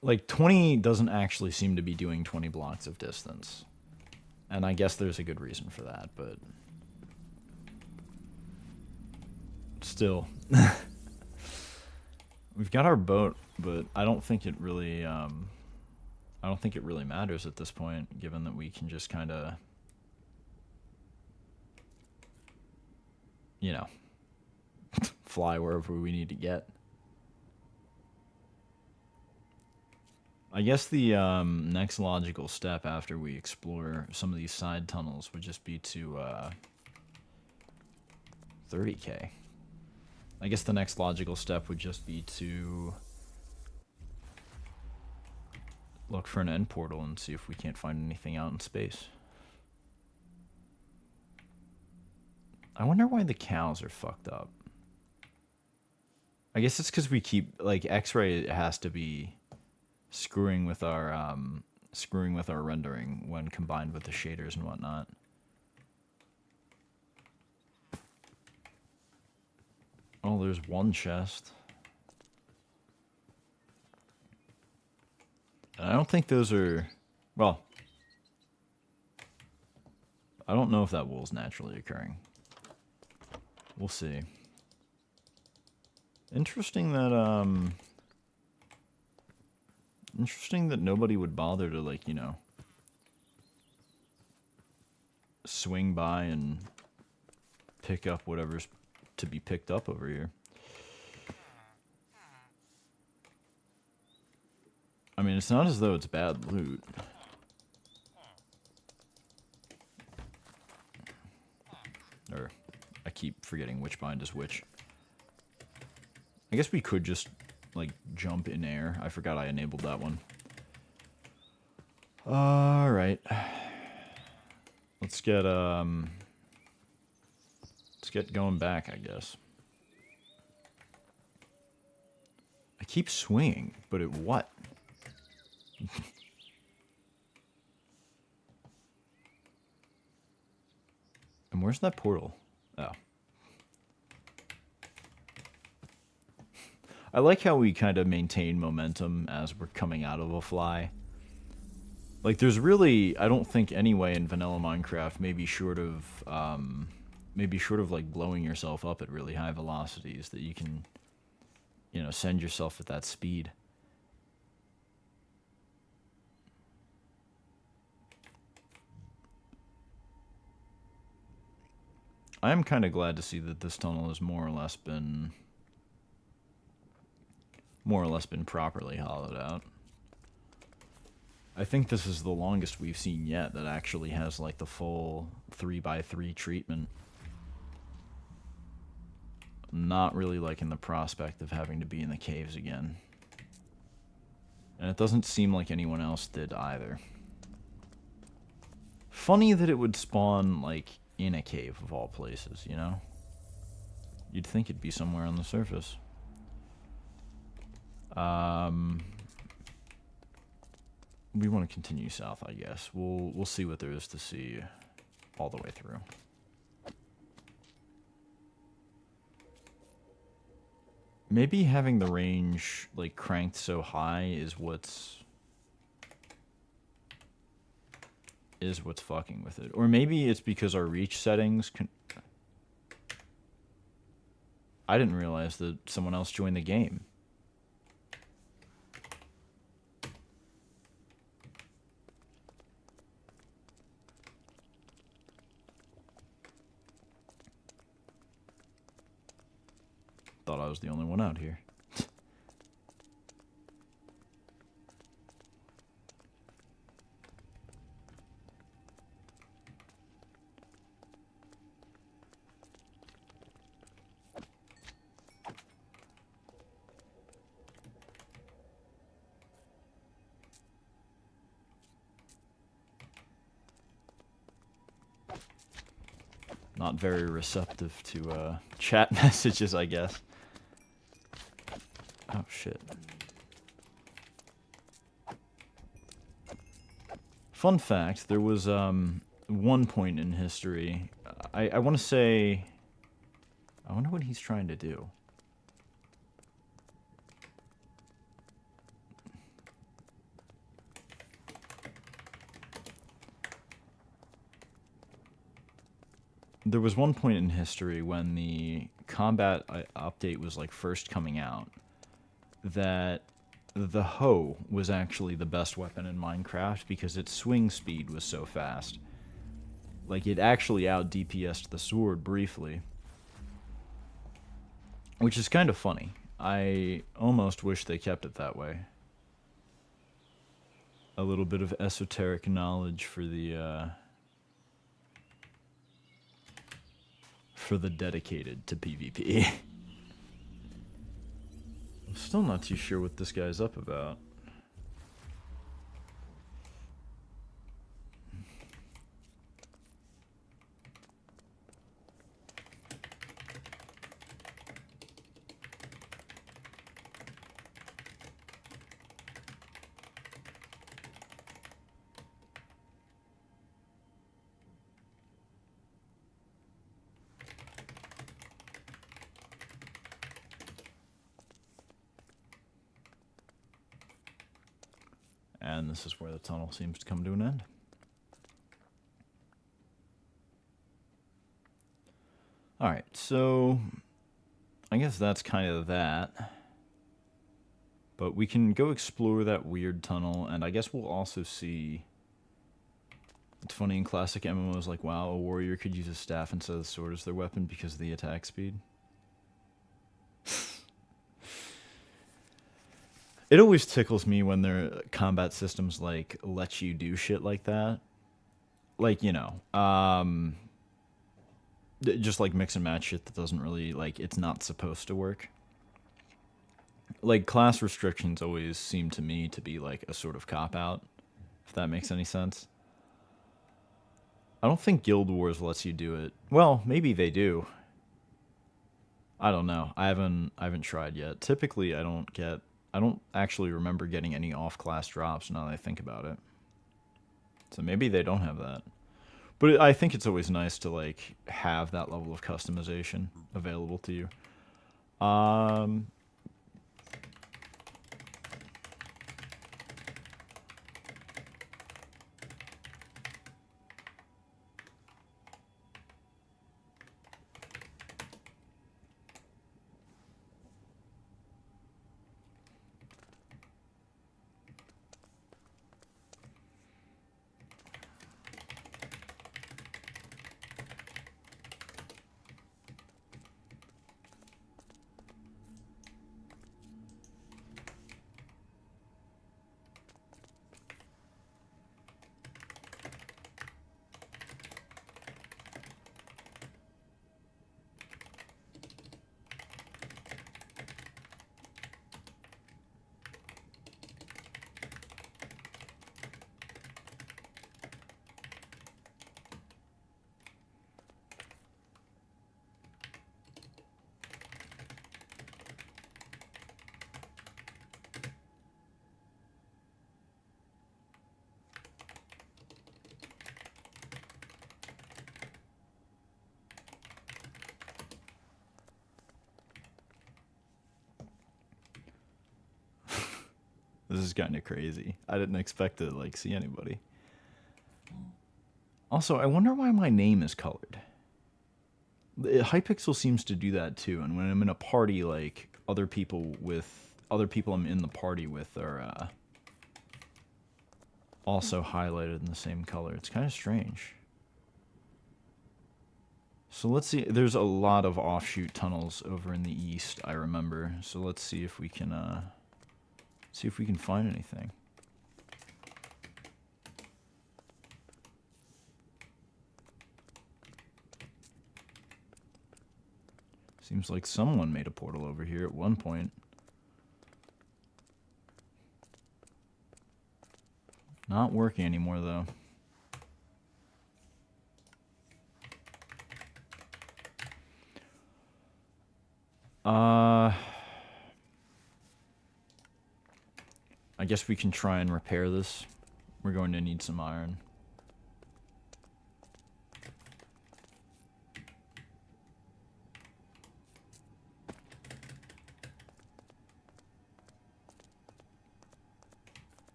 Speaker 1: Like 20 doesn't actually seem to be doing 20 blocks of distance. And I guess there's a good reason for that, but still. We've got our boat, but I don't think it really matters at this point, given that we can just kind of, you know, fly wherever we need to get. I guess the next logical step after we explore some of these side tunnels would just be to 30k. I guess the next logical step would just be to look for an end portal and see if we can't find anything out in space. I wonder why the cows are fucked up. I guess it's because we keep, like, X-ray has to be screwing with our rendering when combined with the shaders and whatnot. Oh, there's one chest. I don't think those are, well, I don't know if that wool's naturally occurring. We'll see. Interesting that nobody would bother to, like, you know, swing by and pick up whatever's to be picked up over here. I mean, it's not as though it's bad loot. Or, I keep forgetting which bind is which. I guess we could just, like, jump in air. I forgot I enabled that one. Alright. Let's get going back, I guess. I keep swinging, but at what? And where's that portal? Oh. I like how we kind of maintain momentum as we're coming out of a fly. Like, there's really, I don't think any way in vanilla Minecraft, maybe short of like blowing yourself up at really high velocities, that you can, you know, send yourself at that speed. I am kind of glad to see that this tunnel has more or less been properly hollowed out. I think this is the longest we've seen yet that actually has, like, the full 3x3 treatment. Not really liking the prospect of having to be in the caves again. And it doesn't seem like anyone else did either. Funny that it would spawn, like, in a cave of all places, you know? You'd think it'd be somewhere on the surface. We want to continue south, I guess. We'll see what there is to see all the way through. Maybe having the range, like, cranked so high is what's fucking with it. Or maybe it's because our reach settings can... I didn't realize that someone else joined the game. Thought I was the only one out here. Not very receptive to chat messages, I guess. Oh shit. Fun fact, there was one point in history, I want to say, I wonder what he's trying to do. There was one point in history when the combat update was like first coming out that the hoe was actually the best weapon in Minecraft because its swing speed was so fast. Like, it actually out DPS'd the sword briefly. Which is kind of funny. I almost wish they kept it that way. A little bit of esoteric knowledge for the dedicated to PvP. I'm still not too sure what this guy's up about. And this is where the tunnel seems to come to an end. Alright, so I guess that's kind of that. But we can go explore that weird tunnel, and I guess we'll also see... It's funny, in classic MMOs, like, wow, a warrior could use a staff instead of the sword as their weapon because of the attack speed. It always tickles me when their combat systems, like, let you do shit like that. Like, you know, just, like, mix and match shit that doesn't really, like, it's not supposed to work. Like, class restrictions always seem to me to be, like, a sort of cop-out, if that makes any sense. I don't think Guild Wars lets you do it. Well, maybe they do. I don't know. I haven't tried yet. Typically, I don't actually remember getting any off-class drops now that I think about it. So maybe they don't have that. But I think it's always nice to, like, have that level of customization available to you. This is kind of crazy. I didn't expect to, like, see anybody. Also, I wonder why my name is colored. Hypixel seems to do that too, and when I'm in a party, like, other people I'm in the party with are also highlighted in the same color. It's kind of strange. So let's see. There's a lot of offshoot tunnels over in the east, I remember. So let's see if we can find anything. Seems like someone made a portal over here at one point. Not working anymore, though. I guess we can try and repair this. We're going to need some iron.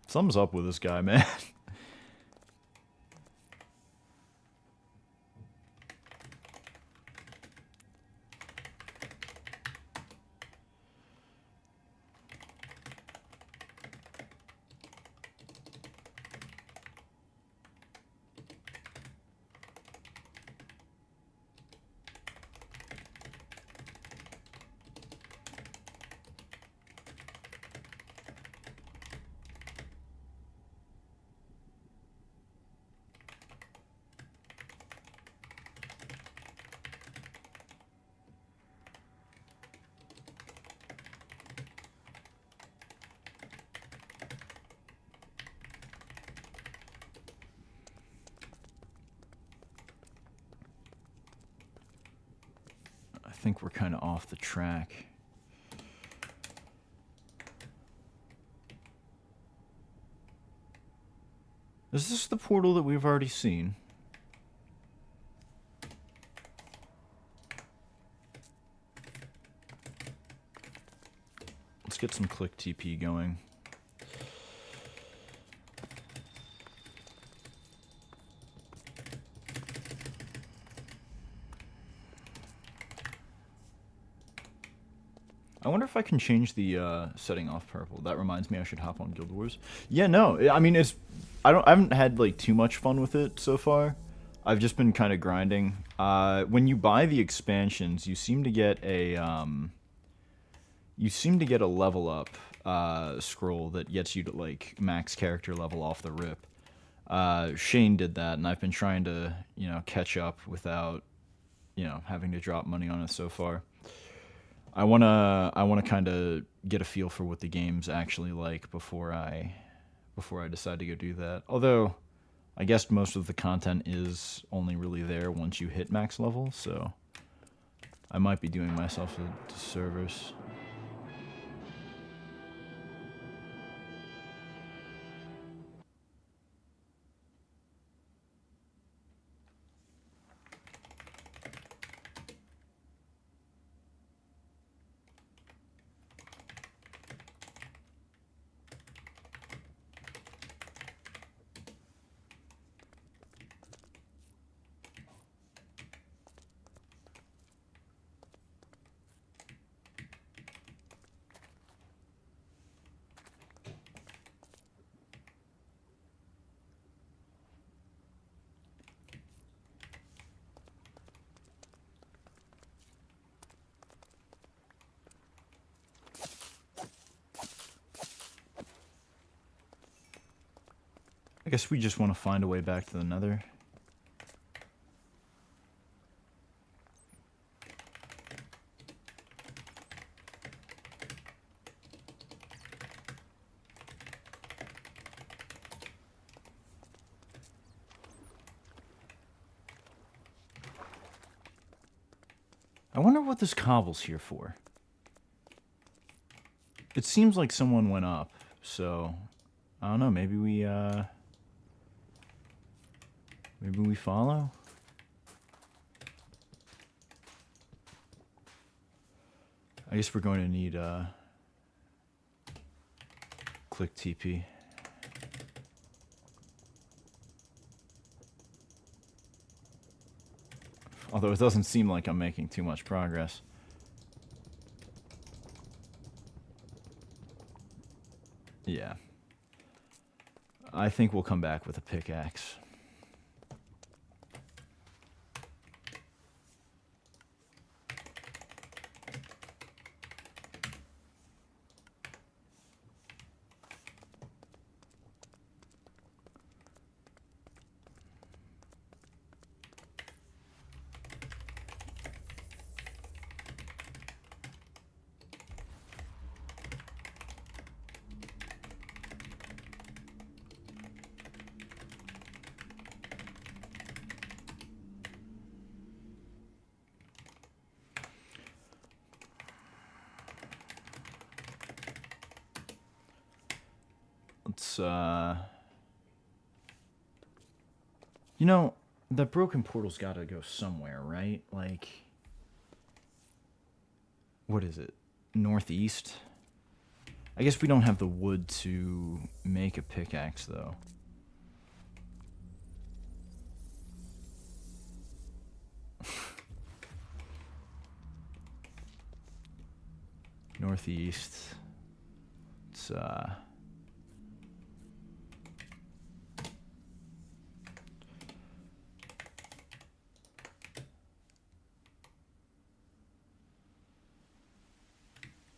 Speaker 1: Something's up with this guy, man. I think we're kind of off the track. Is this the portal that we've already seen? Let's get some click TP going. I wonder if I can change the setting off purple. That reminds me I should hop on Guild Wars. Yeah, no, I mean I haven't had like too much fun with it so far. I've just been kind of grinding. When you buy the expansions, you seem to get a level up scroll that gets you to like max character level off the rip. Shane did that, and I've been trying to catch up without having to drop money on it so far. I wanna kind of get a feel for what the game's actually like before I decide to go do that. Although, I guess most of the content is only really there once you hit max level, so I might be doing myself a disservice. I guess we just want to find a way back to the Nether. I wonder what this cobble's here for. It seems like someone went up, so I don't know, maybe we follow? I guess we're going to need click TP. Although it doesn't seem like I'm making too much progress. Yeah. I think we'll come back with a pickaxe. It's, you know, that broken portal's gotta go somewhere, right? Like, what is it? Northeast? I guess we don't have the wood to make a pickaxe, though. Northeast. It's,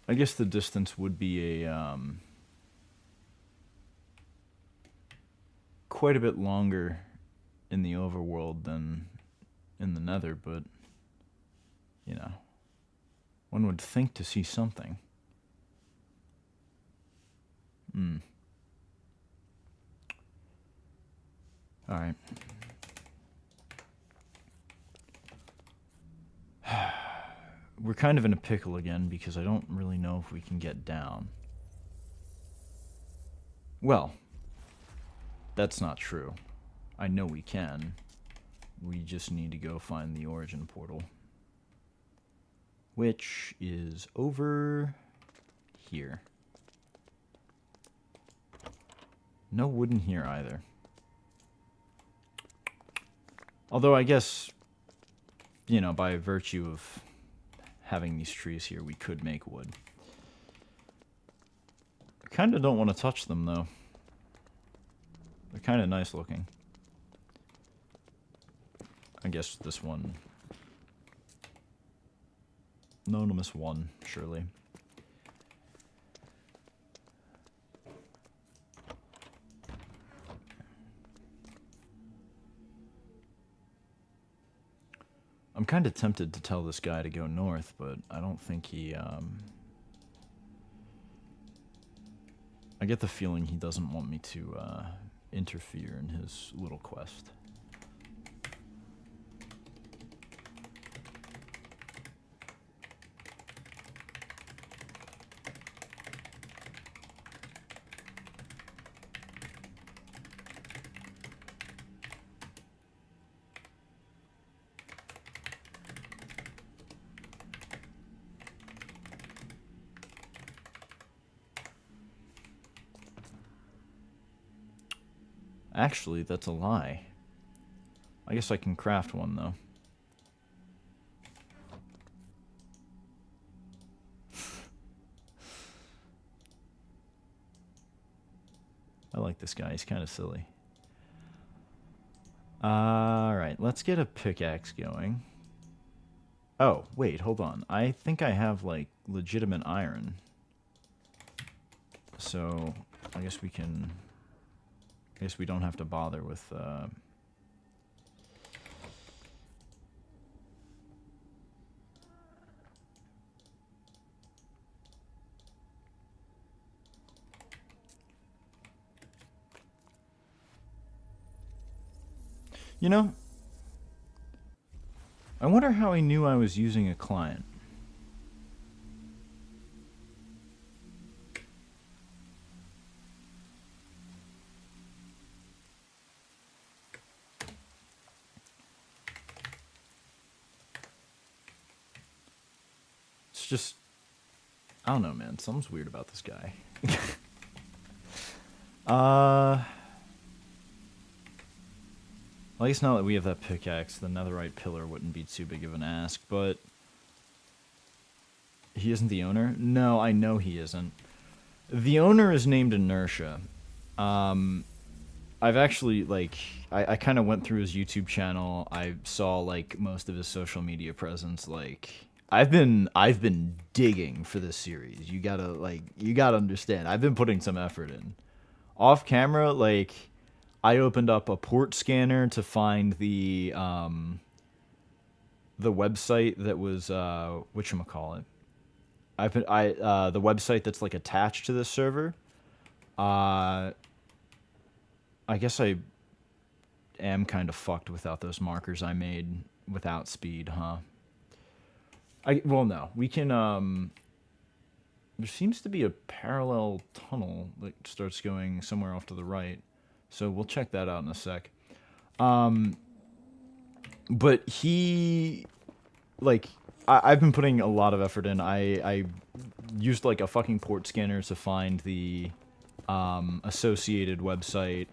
Speaker 1: I guess the distance would be a, quite a bit longer in the overworld than in the nether, but, you know, one would think to see something. Alright. We're kind of in a pickle again because I don't really know if we can get down. Well, that's not true. I know we can. We just need to go find the origin portal. Which is over here. No wood in here either. Although I guess, you know, by virtue of having these trees here, we could make wood. I kind of don't want to touch them, though. They're kind of nice looking. I guess this one. Anonymous one, surely. I'm kind of tempted to tell this guy to go north, but I don't think he, I get the feeling he doesn't want me to, interfere in his little quest. Actually, that's a lie. I guess I can craft one, though. I like this guy. He's kind of silly. Alright, let's get a pickaxe going. Oh, wait, hold on. I think I have, like, legitimate iron. So, I guess we can... I guess we don't have to bother with, You know, I wonder how he knew I was using a client. It's just, I don't know, man. Something's weird about this guy. Well, I guess now that we have that pickaxe, the netherite pillar wouldn't be too big of an ask, but... He isn't the owner? No, I know he isn't. The owner is named Inertia. I've actually, like... I kind of went through his YouTube channel. I saw, like, most of his social media presence, like... I've been digging for this series. You gotta understand. I've been putting some effort in. Off camera, like... I opened up a port scanner to find the website that was whatchamacallit. The website that's like attached to this server. I guess I am kind of fucked without those markers I made without speed, huh? Well, no, we can There seems to be a parallel tunnel that starts going somewhere off to the right. So we'll check that out in a sec. But he, like, I've been putting a lot of effort in. I used, like, a fucking port scanner to find the associated website.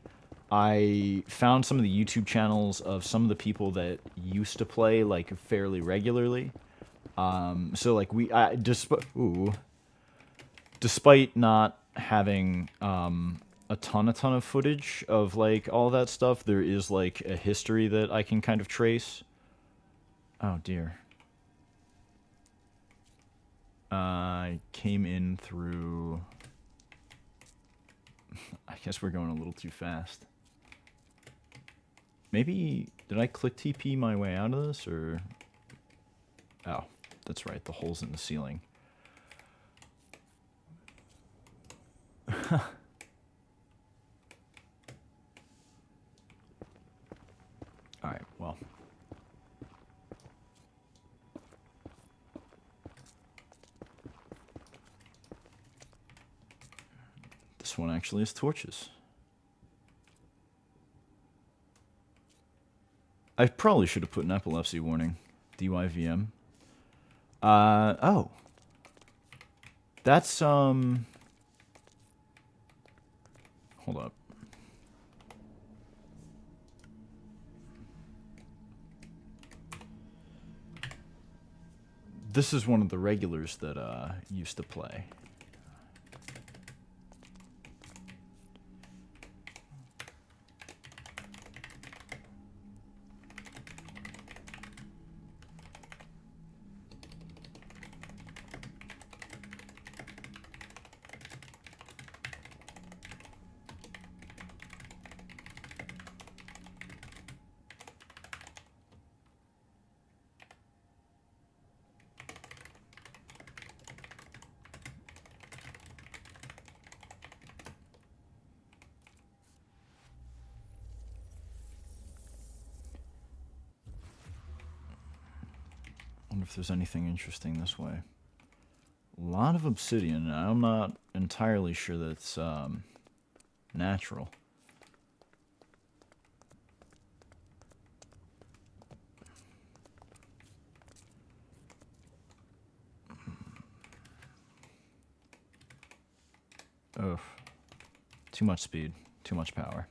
Speaker 1: I found some of the YouTube channels of some of the people that used to play, like, fairly regularly. So, like, despite not having a ton of footage of, like, all that stuff, there is, like, a history that I can kind of trace. Oh dear. I came in through... I guess we're going a little too fast. Maybe... Did I click TP my way out of this, or... Oh, that's right, the hole's in the ceiling. Alright, well... This one actually has torches. I probably should have put an epilepsy warning. DYVM. Oh. That's, Hold up. This is one of the regulars that, used to play. Wonder if there's anything interesting this way. A lot of obsidian. I'm not entirely sure that's natural. Oh, too much speed, too much power.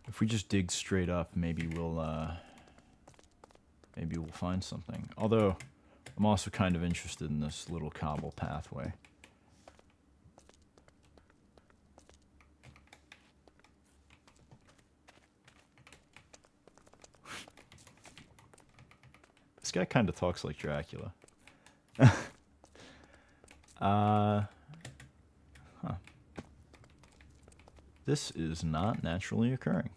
Speaker 1: If we just dig straight up, maybe we'll find something. Although, I'm also kind of interested in this little cobble pathway. This guy kind of talks like Dracula. Huh. This is not naturally occurring.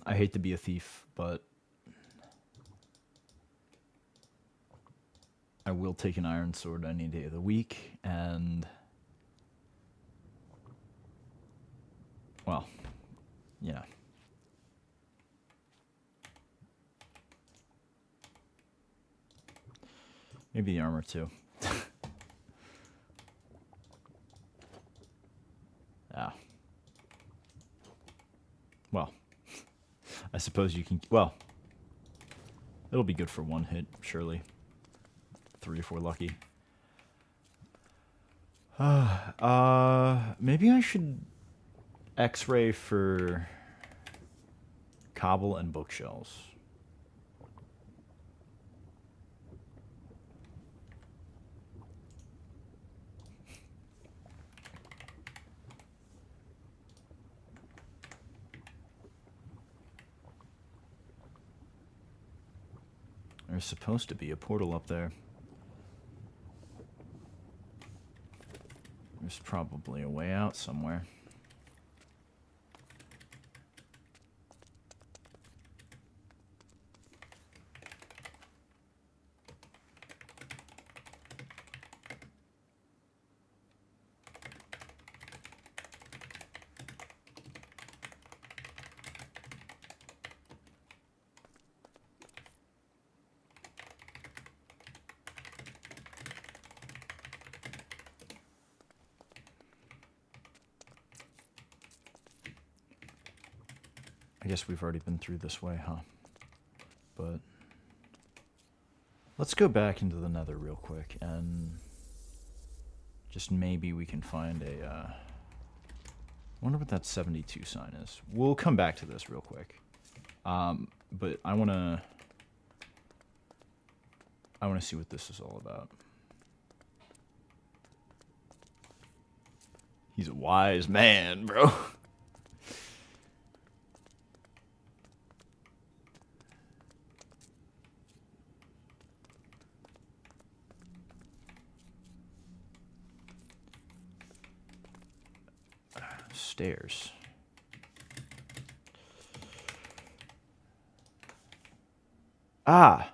Speaker 1: I hate to be a thief, but I will take an iron sword any day of the week, and well, yeah. Maybe the armor too. Ah. Well, I suppose you can, well, it'll be good for one hit, surely. 3 or 4 lucky. Maybe I should X-ray for cobble and bookshelves. There's supposed to be a portal up there. There's probably a way out somewhere. I guess we've already been through this way, huh? But let's go back into the Nether real quick, and just maybe we can find a, I wonder what that 72 sign is. We'll come back to this real quick. But I wanna see what this is all about. He's a wise man, bro. Stairs. Ah!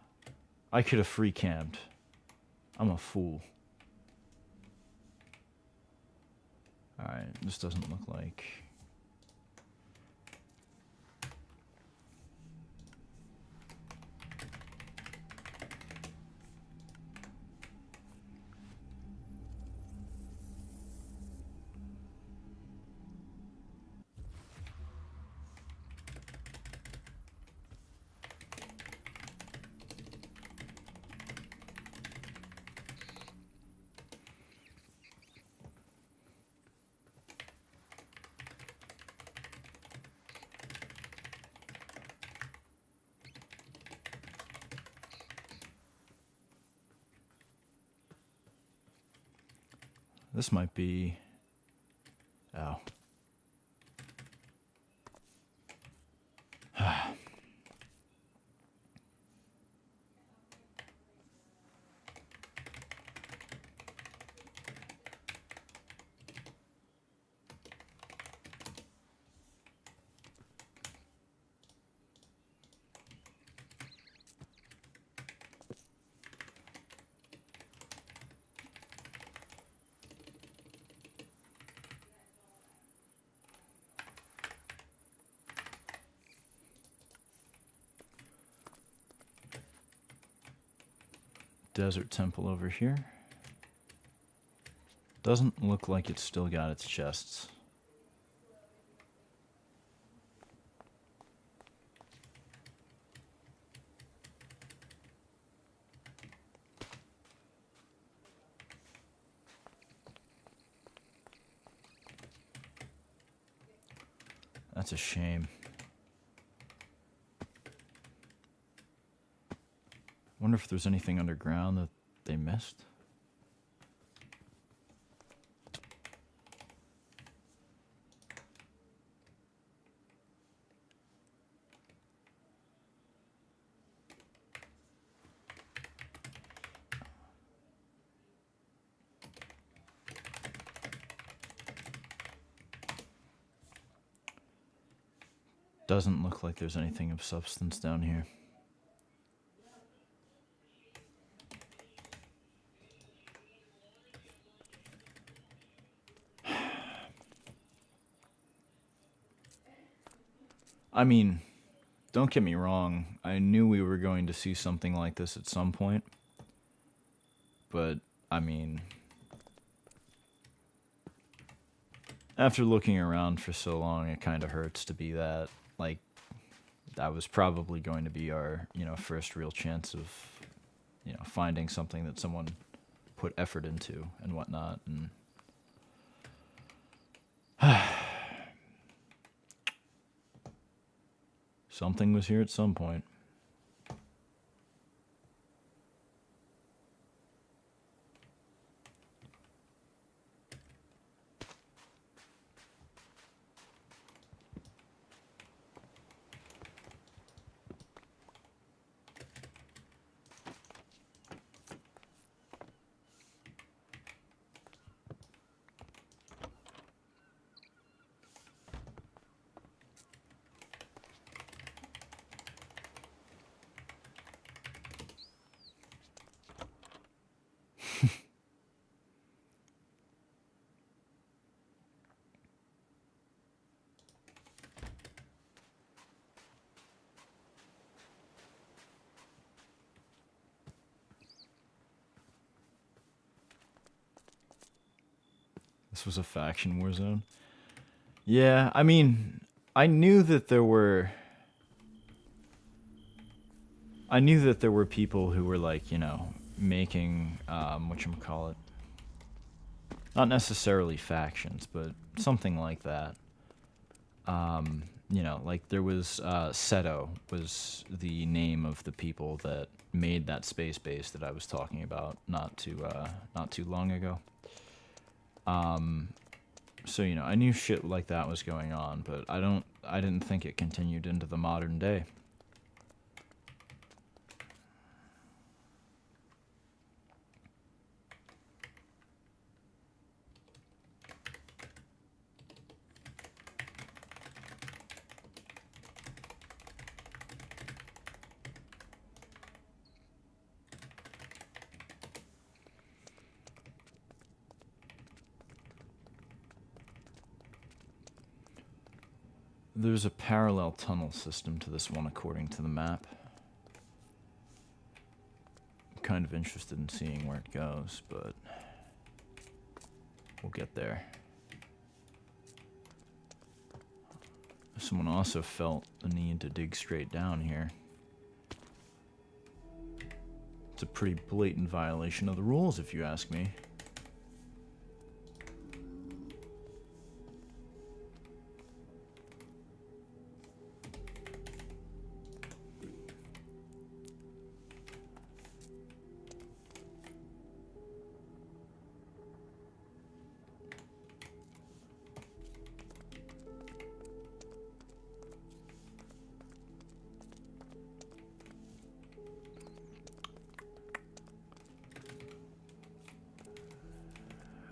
Speaker 1: I could have free camped. I'm a fool. Alright, this doesn't look like... This might be... Oh. Desert temple over here. Doesn't look like it's still got its chests. That's a shame. Wonder if there's anything underground that they missed. Doesn't look like there's anything of substance down here. I mean, don't get me wrong. I knew we were going to see something like this at some point. But, I mean, after looking around for so long, it kind of hurts to be that. Like, that was probably going to be our, first real chance of, finding something that someone put effort into and whatnot. And something was here at some point. This was a faction war zone. Yeah, I mean, I knew that there were people who were like, making whatchamacallit. Not necessarily factions, but something like that. Like there was Seto was the name of the people that made that space base that I was talking about not too long ago. So I knew shit like that was going on, but I didn't think it continued into the modern day. There's a parallel tunnel system to this one according to the map. I'm kind of interested in seeing where it goes, but we'll get there. Someone also felt the need to dig straight down here. It's a pretty blatant violation of the rules, if you ask me.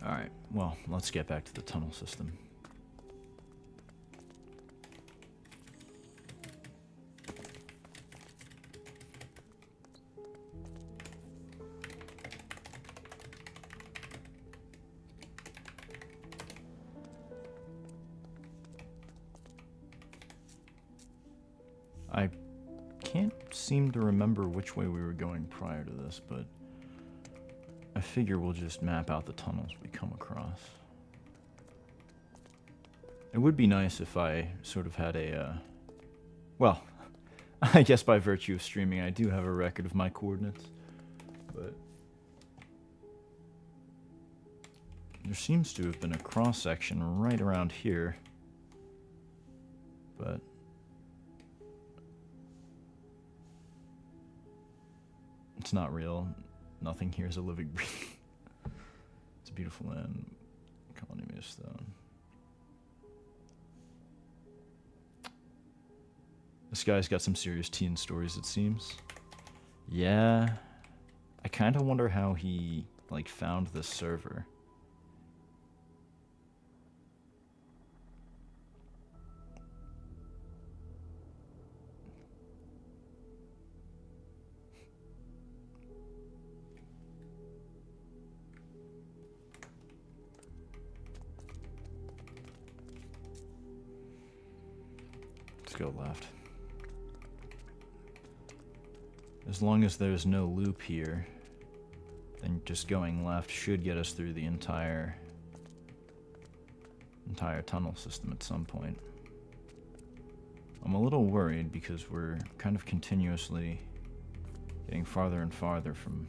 Speaker 1: Alright, well, let's get back to the tunnel system. I can't seem to remember which way we were going prior to this, but I figure we'll just map out the tunnels we come across. It would be nice if I sort of had a, well, I guess by virtue of streaming I do have a record of my coordinates, but there seems to have been a cross-section right around here, but it's not real. Nothing here is a living breathing. It's a beautiful land. Colony made of stone. This guy's got some serious teen stories, it seems. Yeah. I kind of wonder how he, like, found this server. Let's go left. As long as there's no loop here, then just going left should get us through the entire tunnel system at some point. I'm a little worried because we're kind of continuously getting farther and farther from...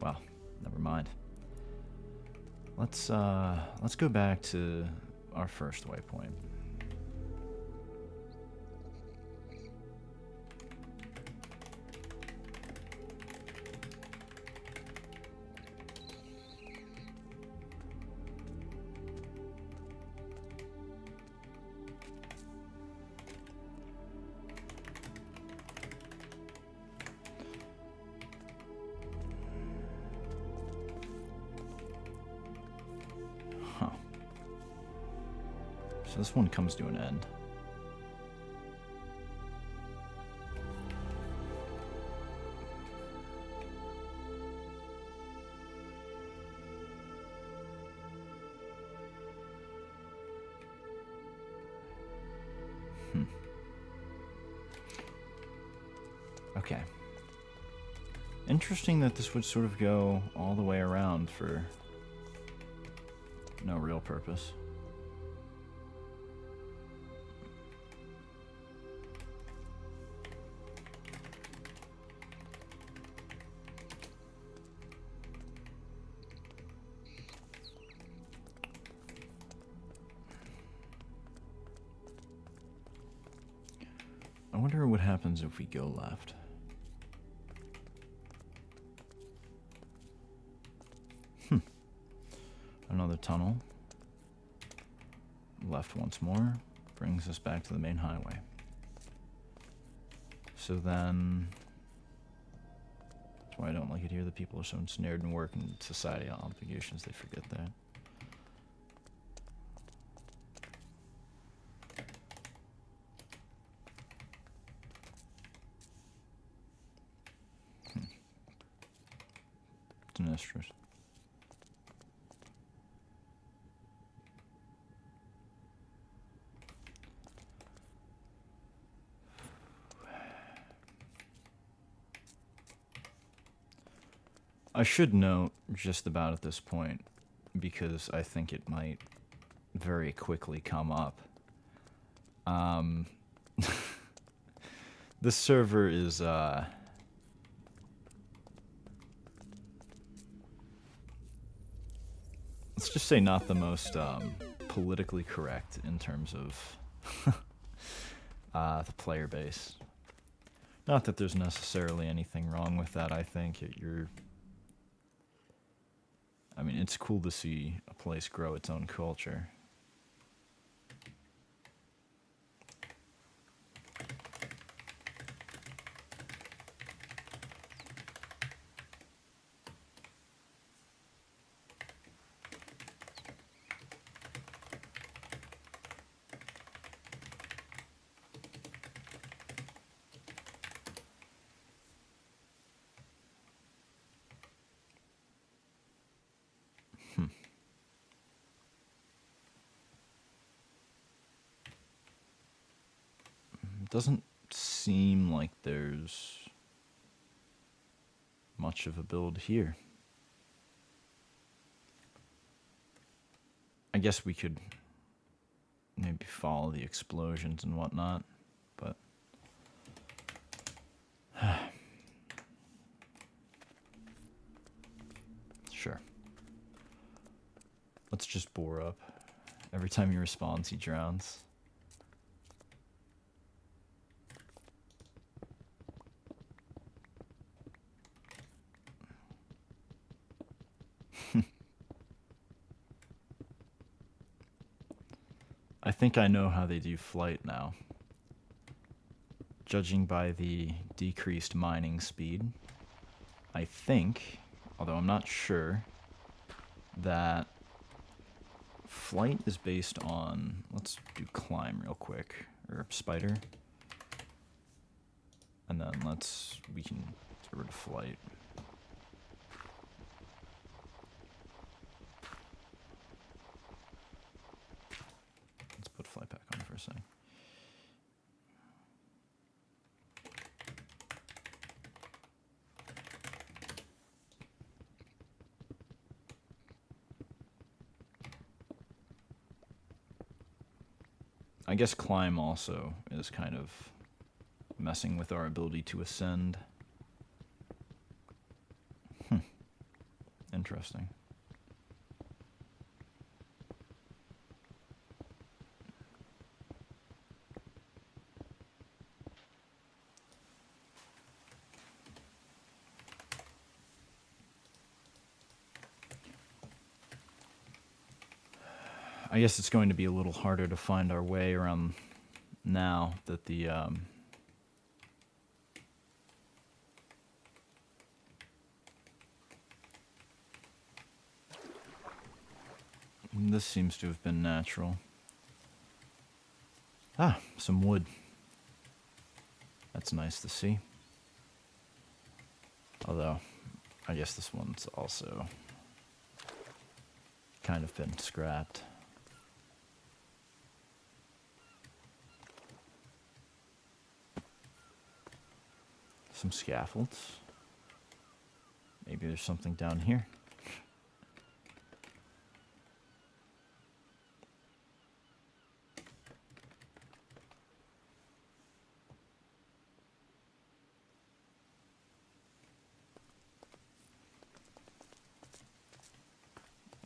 Speaker 1: Well, never mind. Let's go back to our first waypoint. So this one comes to an end. Okay. Interesting that this would sort of go all the way around for no real purpose. I wonder what happens if we go left. Another tunnel. Left once more. Brings us back to the main highway. So then... That's why I don't like it here. The people are so ensnared in work and society obligations, they forget that. Disastrous. I should note just about at this point, because I think it might very quickly come up. This server is let's just say not the most politically correct in terms of the player base. Not that there's necessarily anything wrong with that. I think I mean, it's cool to see a place grow its own culture. Doesn't seem like there's much of a build here. I guess we could maybe follow the explosions and whatnot, but sure. Let's just bore up. Every time he responds, he drowns. I think I know how they do flight now. Judging by the decreased mining speed, I think, although I'm not sure, that flight is based on, let's do climb real quick, or spider. And then we can get rid of flight. Let's put flight back on for a sec. I guess climb also is kind of messing with our ability to ascend. Interesting. I guess it's going to be a little harder to find our way around now that the this seems to have been natural. Ah, some wood. That's nice to see. Although, I guess this one's also kind of been scrapped. Some scaffolds. Maybe there's something down here.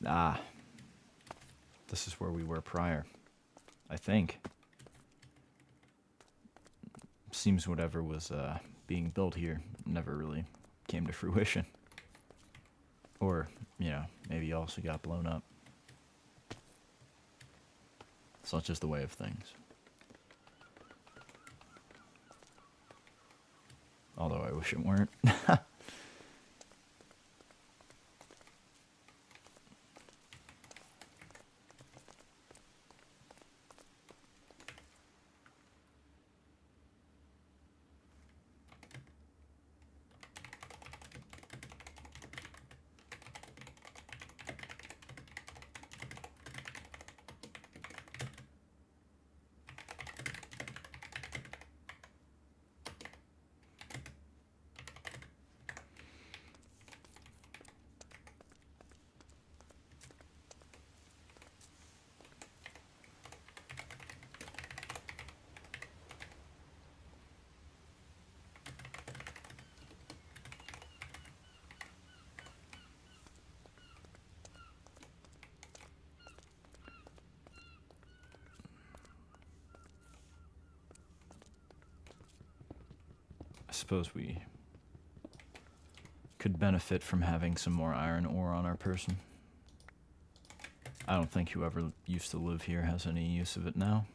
Speaker 1: Ah, this is where we were prior, I think. Seems whatever was being built here never really came to fruition. Or, you know, maybe also got blown up. Such is the way of things. Although I wish it weren't. I suppose we could benefit from having some more iron ore on our person. I don't think whoever used to live here has any use of it now.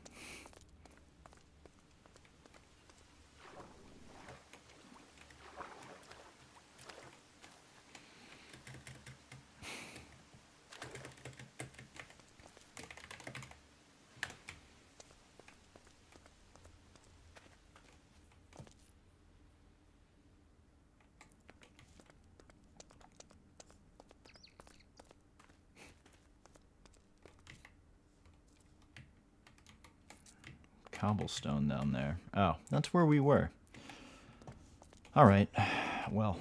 Speaker 1: Cobblestone down there. Oh, that's where we were. All right. Well.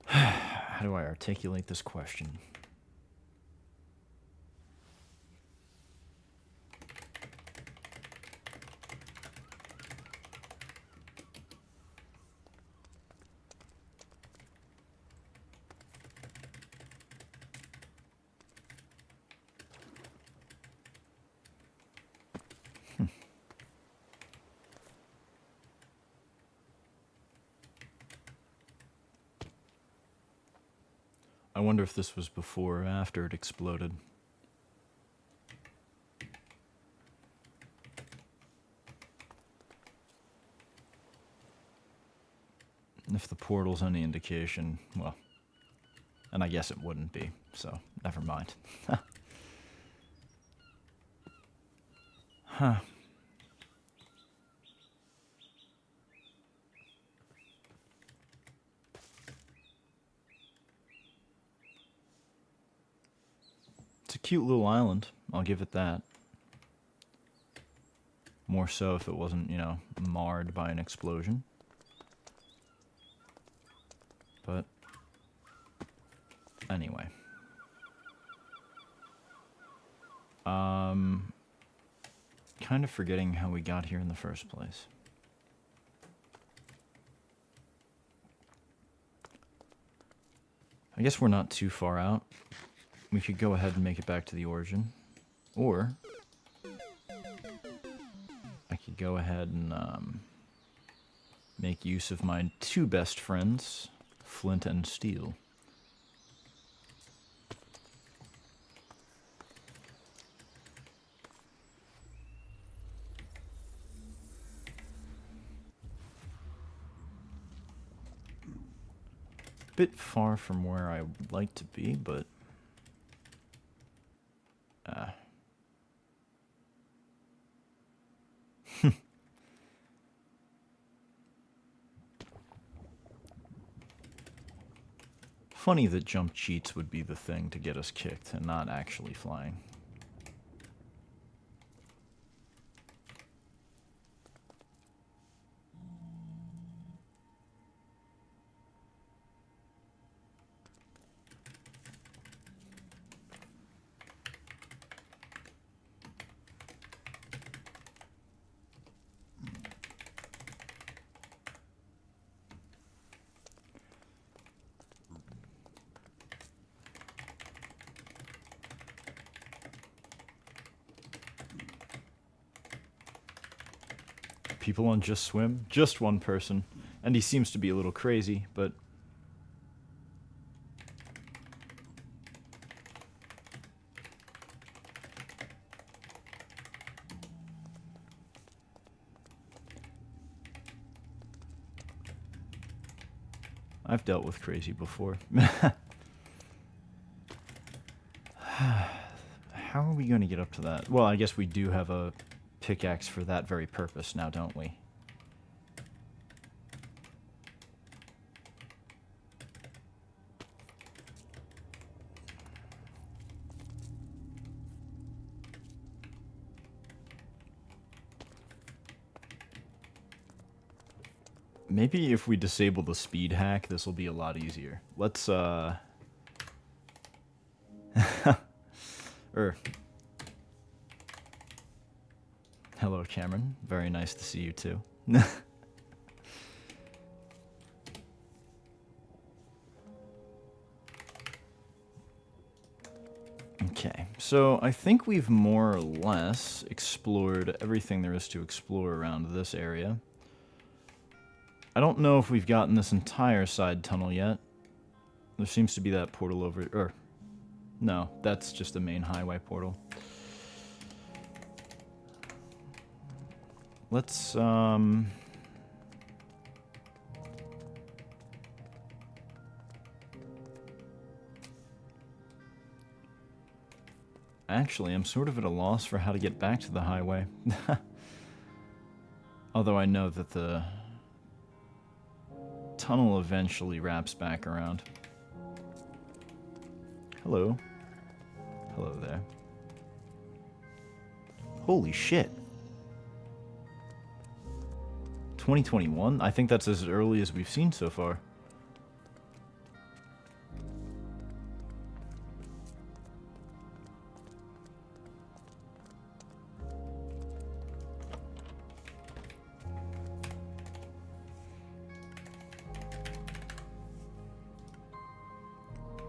Speaker 1: How do I articulate this question? I wonder if this was before or after it exploded. If the portal's any indication, well, and I guess it wouldn't be, so never mind. Huh. Cute little island. I'll give it that. More so if it wasn't, you know, marred by an explosion. But anyway. Kind of forgetting how we got here in the first place. I guess we're not too far out. We could go ahead and make it back to the origin. Or I could go ahead and make use of my two best friends, Flint and Steel. Bit far from where I would like to be, but funny that jump cheats would be the thing to get us kicked and not actually flying. People on Just Swim? Just one person. And he seems to be a little crazy, but I've dealt with crazy before. How are we going to get up to that? Well, I guess we do have a pickaxe for that very purpose now, don't we? Maybe if we disable the speed hack, this will be a lot easier. Let's, hello, Cameron. Very nice to see you, too. Okay, so I think we've more or less explored everything there is to explore around this area. I don't know if we've gotten this entire side tunnel yet. There seems to be that portal over... no, that's just the main highway portal. Let's, actually, I'm sort of at a loss for how to get back to the highway. Although I know that the tunnel eventually wraps back around. Hello. Hello there. Holy shit. 2021? I think that's as early as we've seen so far.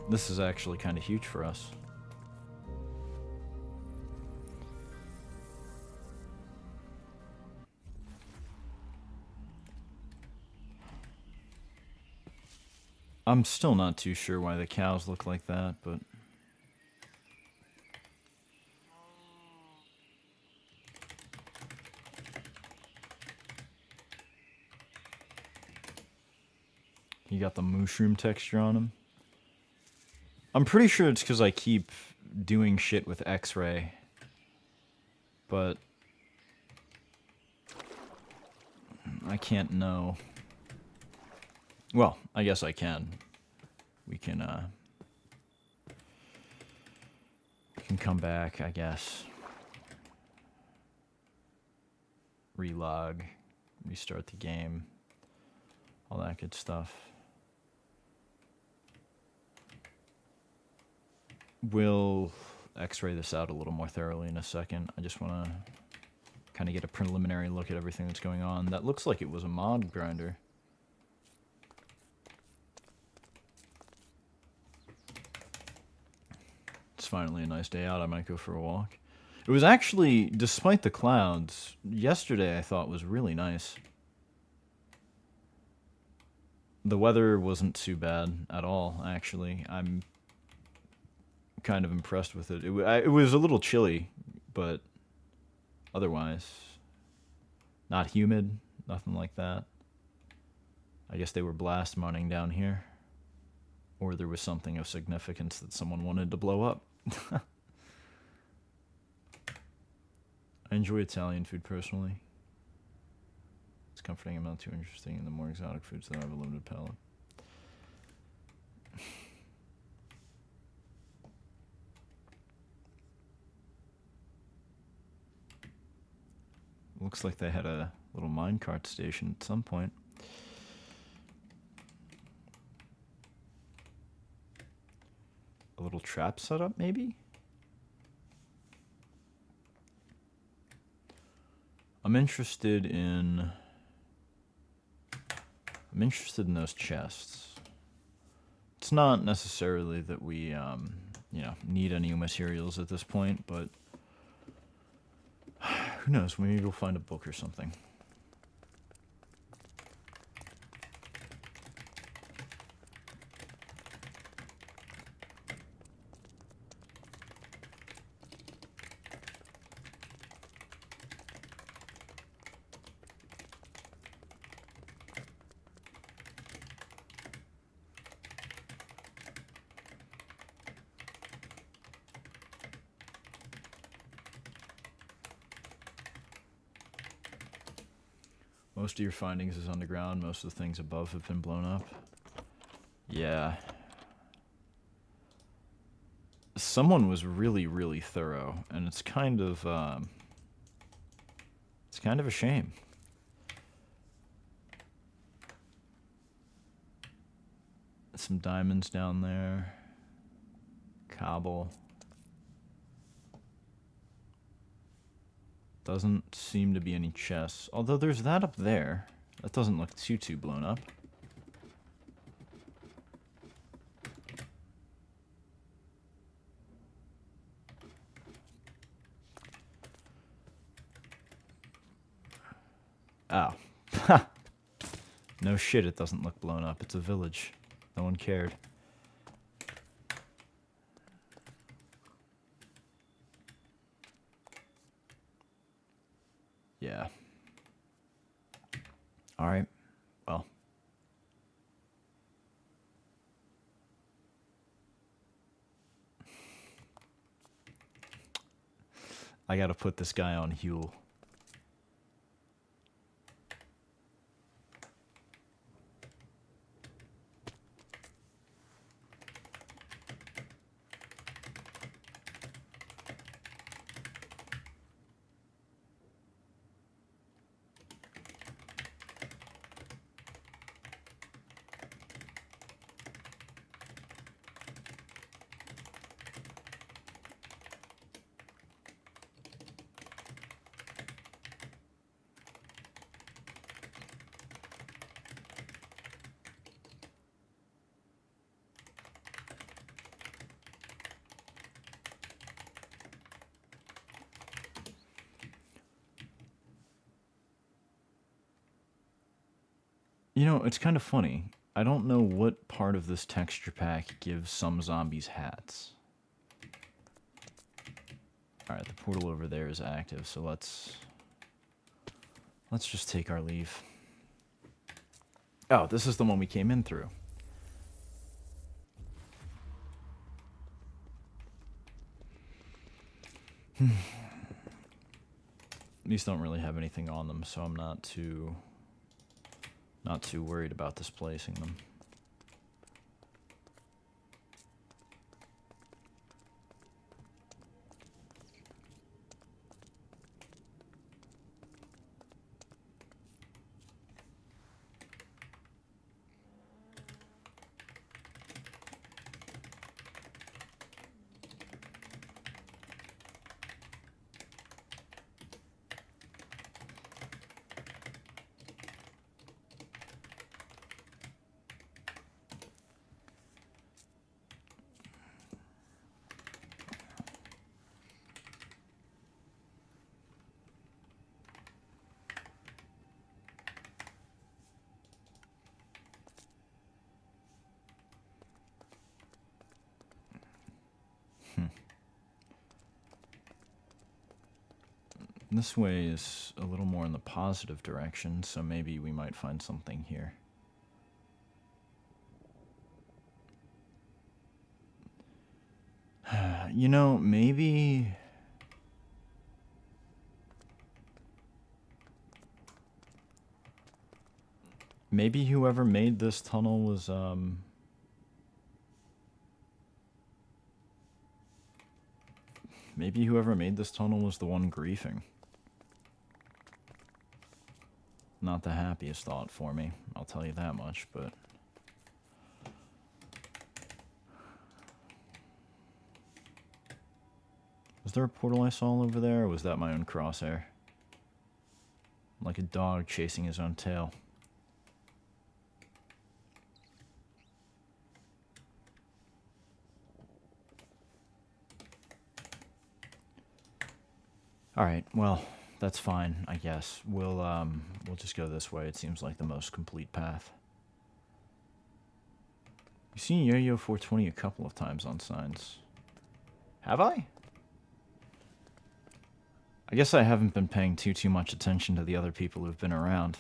Speaker 1: This is actually kind of huge for us. I'm still not too sure why the cows look like that, but... You got the mushroom texture on them. I'm pretty sure it's because I keep doing shit with X-ray. But... I can't know. Well, I guess I can. We can Can come back, I guess. Relog, restart the game, all that good stuff. We'll x-ray this out a little more thoroughly in a second. I just want to kind of get a preliminary look at everything that's going on. That looks like it was a mod grinder. It's finally a nice day out. I might go for a walk. It was actually, despite the clouds, yesterday I thought was really nice. The weather wasn't too bad at all, actually. I'm kind of impressed with it. It was a little chilly, but otherwise, not humid, nothing like that. I guess they were blast mounting down here. Or there was something of significance that someone wanted to blow up. I enjoy Italian food personally. It's comforting and not too interesting in the more exotic foods that have a limited palate. Looks like they had a little minecart station at some point. A little trap setup, maybe? I'm interested in those chests. It's not necessarily that we, you know, need any materials at this point, but who knows? Maybe we'll find a book or something. Most of your findings is underground. Most of the things above have been blown up. Yeah. Someone was really, really thorough, and it's kind of a shame. Some diamonds down there. Cobble. Doesn't seem to be any chests. Although there's that up there. That doesn't look too blown up. Oh. No shit, it doesn't look blown up. It's a village. No one cared. Yeah. Alright. Well. I gotta put this guy on Huel. You know, it's kind of funny. I don't know what part of this texture pack gives some zombies hats. Alright, the portal over there is active, so let's just take our leave. Oh, this is the one we came in through. These don't really have anything on them, so I'm not too worried about displacing them. This way is a little more in the positive direction, so maybe we might find something here. You know, maybe... Maybe whoever made this tunnel was, maybe whoever made this tunnel was the one griefing. Not the happiest thought for me, I'll tell you that much, but... Was there a portal I saw over there, or was that my own crosshair? Like a dog chasing his own tail. Alright, well, that's fine, I guess. We'll just go this way. It seems like the most complete path. You've seen Yo-Yo 420 a couple of times on signs. Have I? I guess I haven't been paying too much attention to the other people who've been around.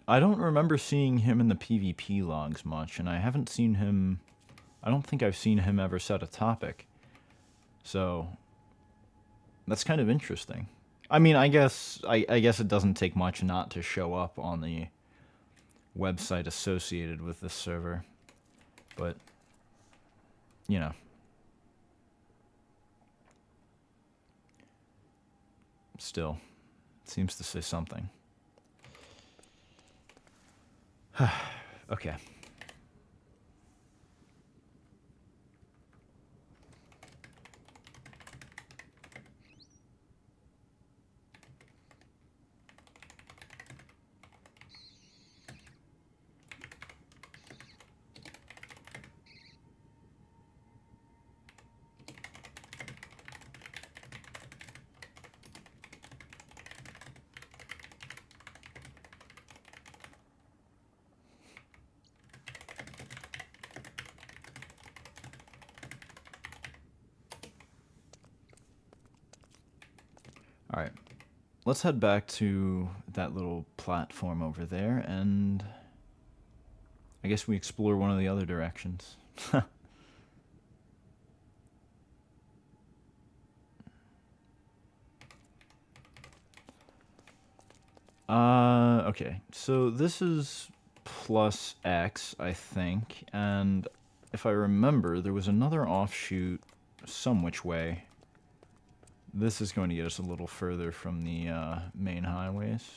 Speaker 1: I don't remember seeing him in the PvP logs much, and I haven't seen him... I don't think I've seen him ever set a topic. So, that's kind of interesting. I mean, I guess it doesn't take much not to show up on the website associated with this server, but you know, still seems to say something. Okay. Alright, let's head back to that little platform over there, and I guess we explore one of the other directions. Okay, so this is plus X, I think, and if I remember, there was another offshoot some which way. This is going to get us a little further from the main highways.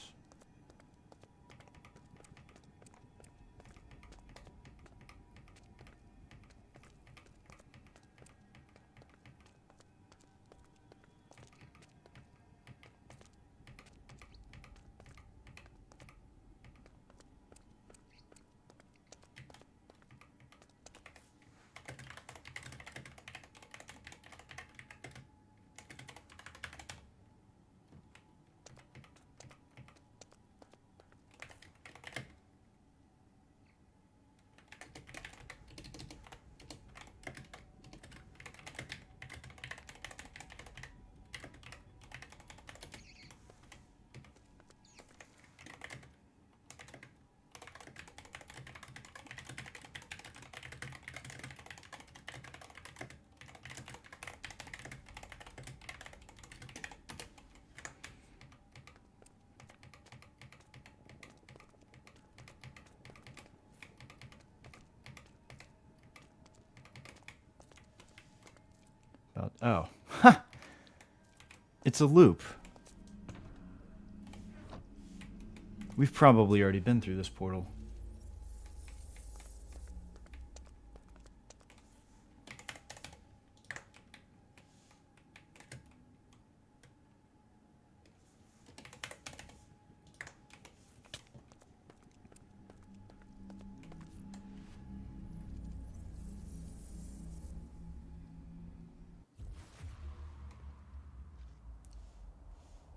Speaker 1: Oh. Ha! It's a loop. We've probably already been through this portal.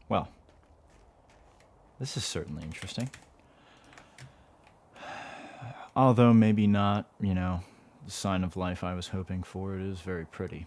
Speaker 1: Well, this is certainly interesting. Although maybe not, you know, the sign of life I was hoping for. It is very pretty.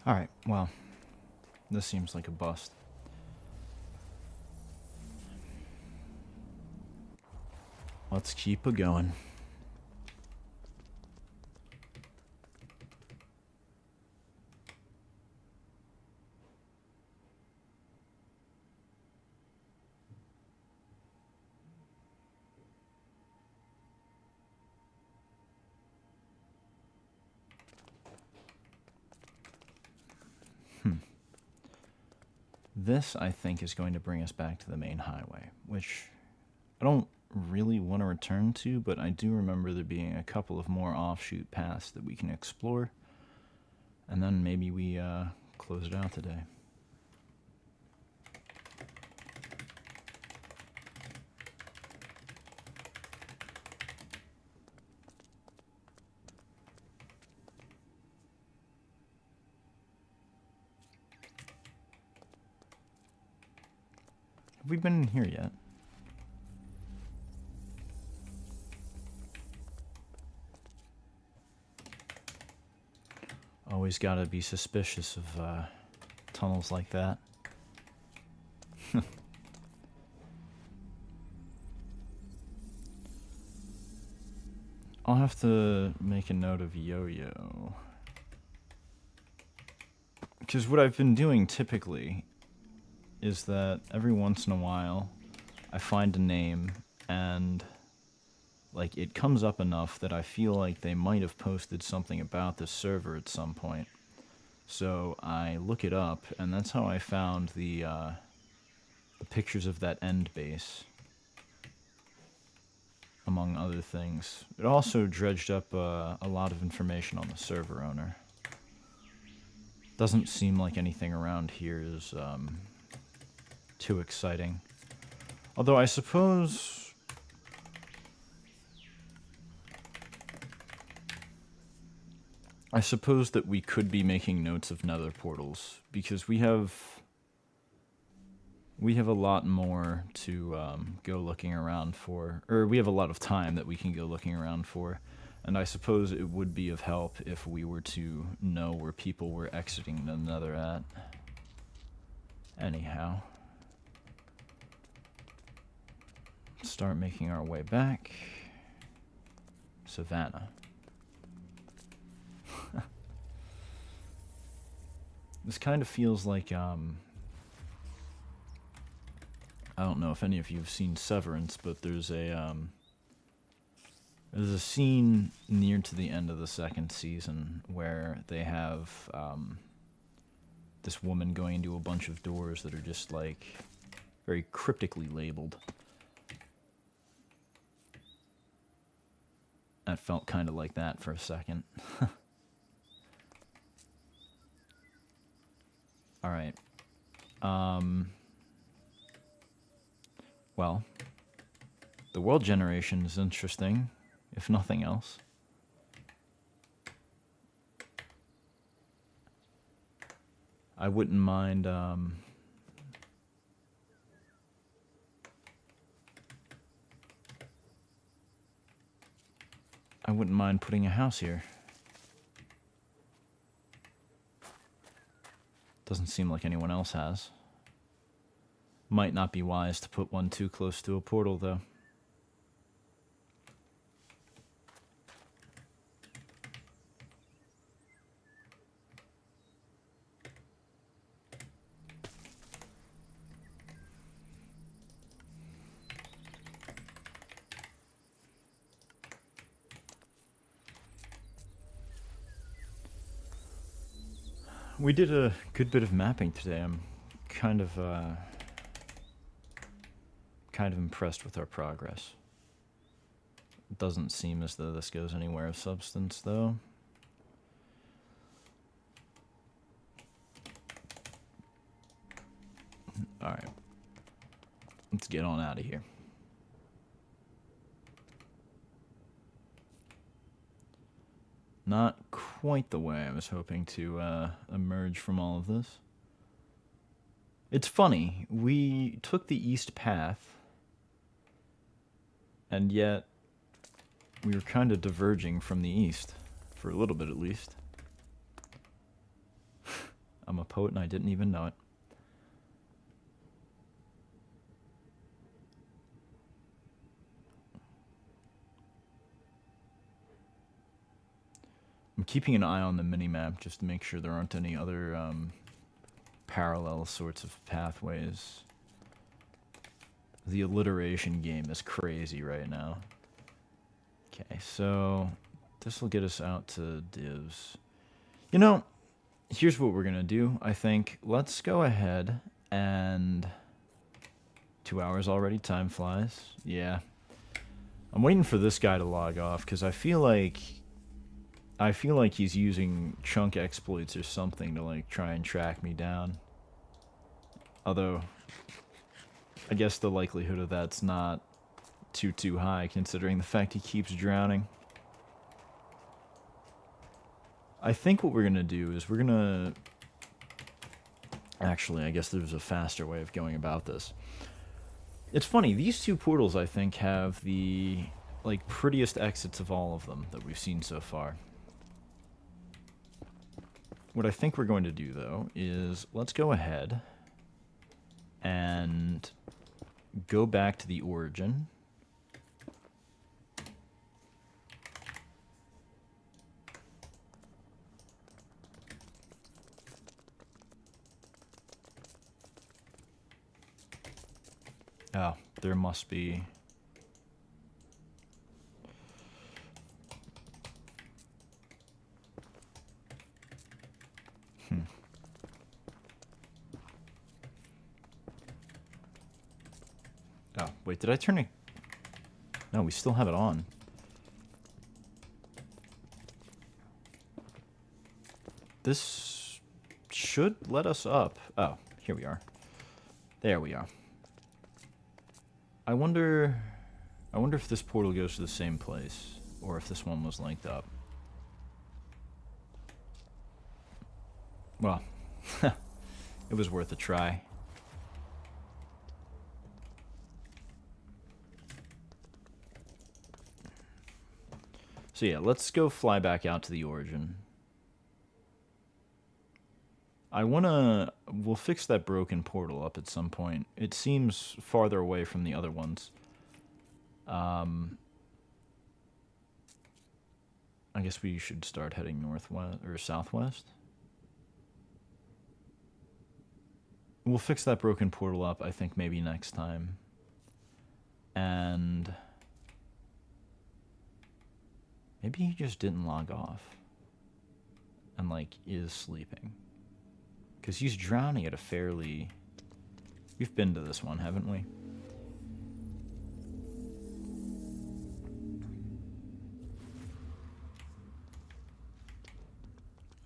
Speaker 1: Alright, well, this seems like a bust. Let's keep it going. This, I think, is going to bring us back to the main highway, which I don't really want to return to, but I do remember there being a couple of more offshoot paths that we can explore, and then maybe we close it out today. Have we been in here yet? Always gotta be suspicious of tunnels like that. I'll have to make a note of yo-yo. Because what I've been doing typically is that every once in a while I find a name and like it comes up enough that I feel like they might have posted something about this server at some point. So I look it up, and that's how I found the pictures of that end base, among other things. It also dredged up a lot of information on the server owner. Doesn't seem like anything around here is too exciting. Although I suppose that we could be making notes of nether portals, because we have a lot more to go looking around for, or we have a lot of time that we can go looking around for, and I suppose it would be of help if we were to know where people were exiting the nether at. Anyhow, start making our way back. Savannah. This kind of feels like, I don't know if any of you have seen Severance, but there's a scene near to the end of the second season where they have this woman going into a bunch of doors that are just like very cryptically labeled. That felt kind of like that for a second. Alright. Well, the world generation is interesting, if nothing else. I wouldn't mind, I wouldn't mind putting a house here. Doesn't seem like anyone else has. Might not be wise to put one too close to a portal, though. We did a good bit of mapping today. I'm kind of impressed with our progress. It doesn't seem as though this goes anywhere of substance, though. Alright. Let's get on out of here. Not quite the way I was hoping to emerge from all of this. It's funny, we took the east path, and yet we were kind of diverging from the east, for a little bit at least. I'm a poet and I didn't even know it. I'm keeping an eye on the minimap just to make sure there aren't any other parallel sorts of pathways. The alliteration game is crazy right now. Okay, so this will get us out to divs. You know, here's what we're gonna do, I think. Let's go ahead and... 2 hours already, time flies. Yeah. I'm waiting for this guy to log off, because I feel like he's using chunk exploits or something to, like, try and track me down. Although, I guess the likelihood of that's not too high, considering the fact he keeps drowning. I think what we're gonna do is we're gonna... Actually, I guess there's a faster way of going about this. It's funny, these two portals, I think, have the, like, prettiest exits of all of them that we've seen so far. What I think we're going to do, though, is let's go ahead and go back to the origin. Oh, there must be... Oh, wait, did I turn it? No, we still have it on. This should let us up. Oh, here we are. There we are. I wonder if this portal goes to the same place, or if this one was linked up. Well, it was worth a try. So yeah, let's go fly back out to the origin. We'll fix that broken portal up at some point. It seems farther away from the other ones. I guess we should start heading northwest or southwest. We'll fix that broken portal up, I think, maybe next time. And maybe he just didn't log off and, like, is sleeping. Because he's drowning at a fairly... We've been to this one, haven't we?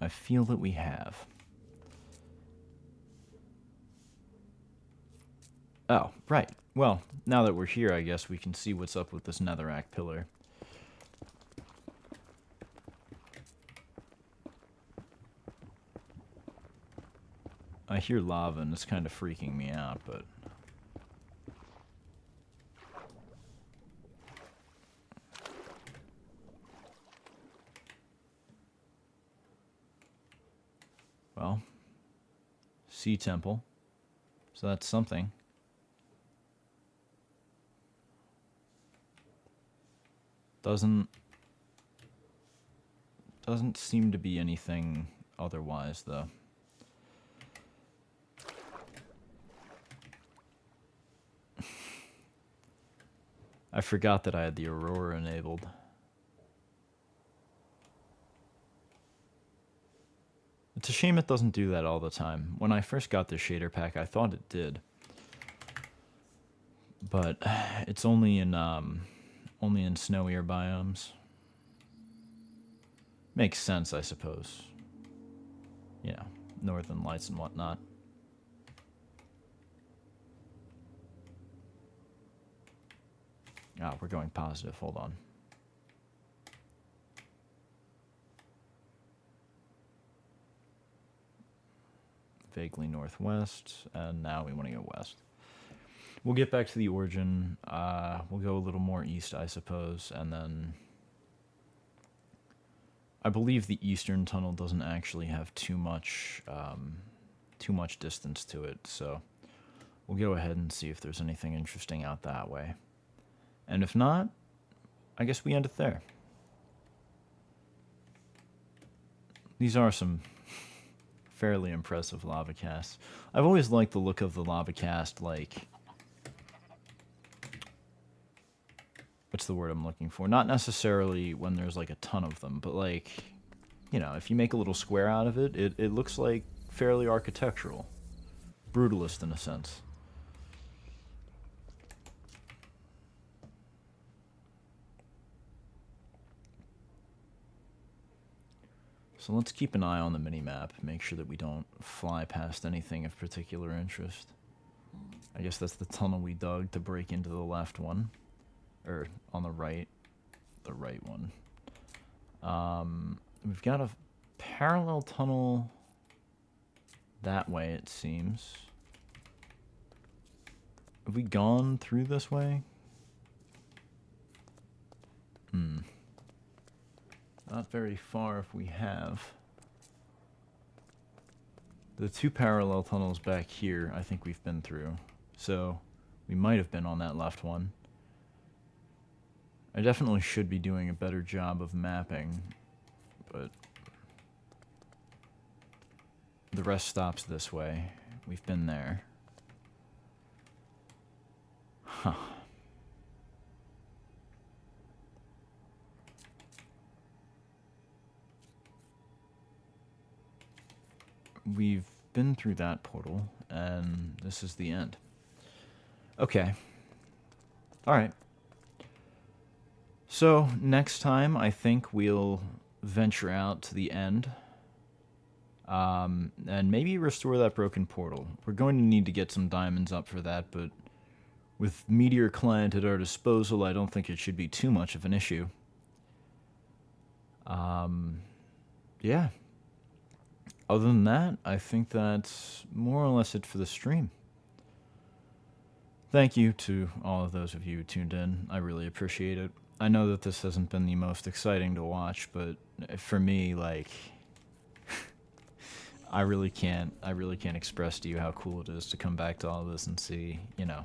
Speaker 1: I feel that we have. Oh, right. Well, now that we're here, I guess we can see what's up with this netherrack pillar. I hear lava and it's kind of freaking me out, but... Well, sea temple. So that's something. Doesn't seem to be anything otherwise, though. I forgot that I had the Aurora enabled. It's a shame it doesn't do that all the time. When I first got this shader pack, I thought it did. But it's only in snowier biomes. Makes sense, I suppose. You know, northern lights and whatnot. Ah, we're going positive. Hold on. Vaguely northwest, and now we want to go west. We'll get back to the origin. We'll go a little more east, I suppose, and then... I believe the eastern tunnel doesn't actually have too much distance to it, so we'll go ahead and see if there's anything interesting out that way. And if not, I guess we end it there. These are some fairly impressive lava casts. I've always liked the look of the lava cast, like... What's the word I'm looking for? Not necessarily when there's like a ton of them, but like, you know, if you make a little square out of it, it looks like fairly architectural. Brutalist in a sense. So let's keep an eye on the minimap, make sure that we don't fly past anything of particular interest. I guess that's the tunnel we dug to break into the left one. Or on the right one. We've got a parallel tunnel that way, it seems. Have we gone through this way? Not very far if we have. The two parallel tunnels back here, I think we've been through. So, we might have been on that left one. I definitely should be doing a better job of mapping, but the rest stops this way. We've been there. Huh. We've been through that portal, and this is the end. Okay. Alright. So, next time, I think we'll venture out to the end. And maybe restore that broken portal. We're going to need to get some diamonds up for that, but with Meteor Client at our disposal, I don't think it should be too much of an issue. Yeah. Other than that, I think that's more or less it for the stream. Thank you to all of those of you who tuned in. I really appreciate it. I know that this hasn't been the most exciting to watch, but for me, like, I really can't express to you how cool it is to come back to all this and see, you know,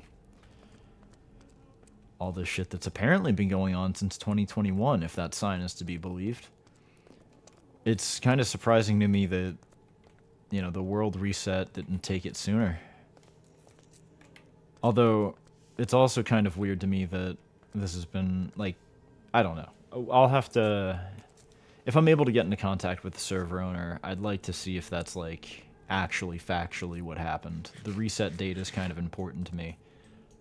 Speaker 1: all this shit that's apparently been going on since 2021, if that sign is to be believed. It's kind of surprising to me that, you know, the world reset didn't take it sooner. Although, it's also kind of weird to me that this has been, like, I don't know. I'll have to... If I'm able to get into contact with the server owner, I'd like to see if that's, like, actually factually what happened. The reset date is kind of important to me.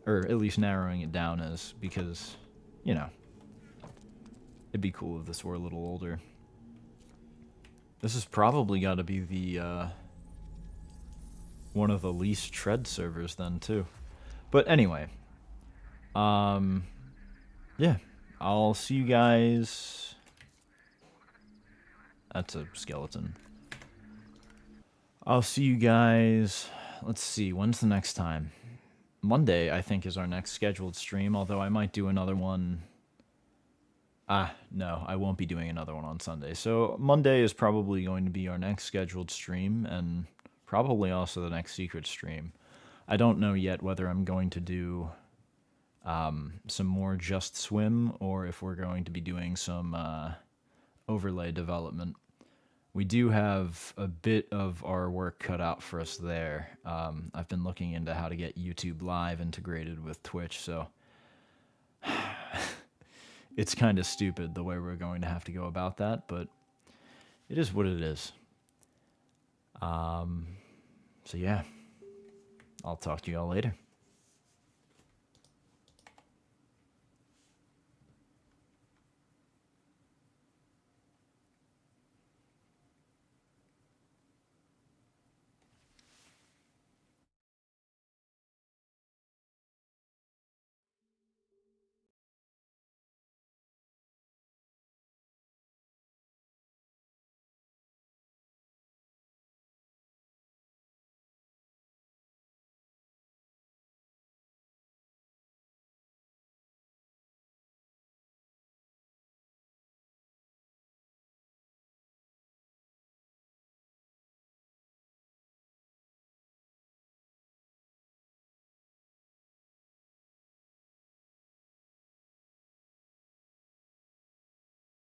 Speaker 1: Or at least narrowing it down is, because, you know, it'd be cool if this were a little older. This has probably got to be the, one of the least tread servers then, too. But anyway, yeah, I'll see you guys. That's a skeleton. I'll see you guys. Let's see, when's the next time? Monday, I think, is our next scheduled stream, although I might do another one. No, I won't be doing another one on Sunday. So Monday is probably going to be our next scheduled stream, and probably also the next secret stream. I don't know yet whether I'm going to do some more Just Swim, or if we're going to be doing some overlay development. We do have a bit of our work cut out for us there. I've been looking into how to get YouTube Live integrated with Twitch, so it's kind of stupid the way we're going to have to go about that, but it is what it is. So yeah, I'll talk to you all later.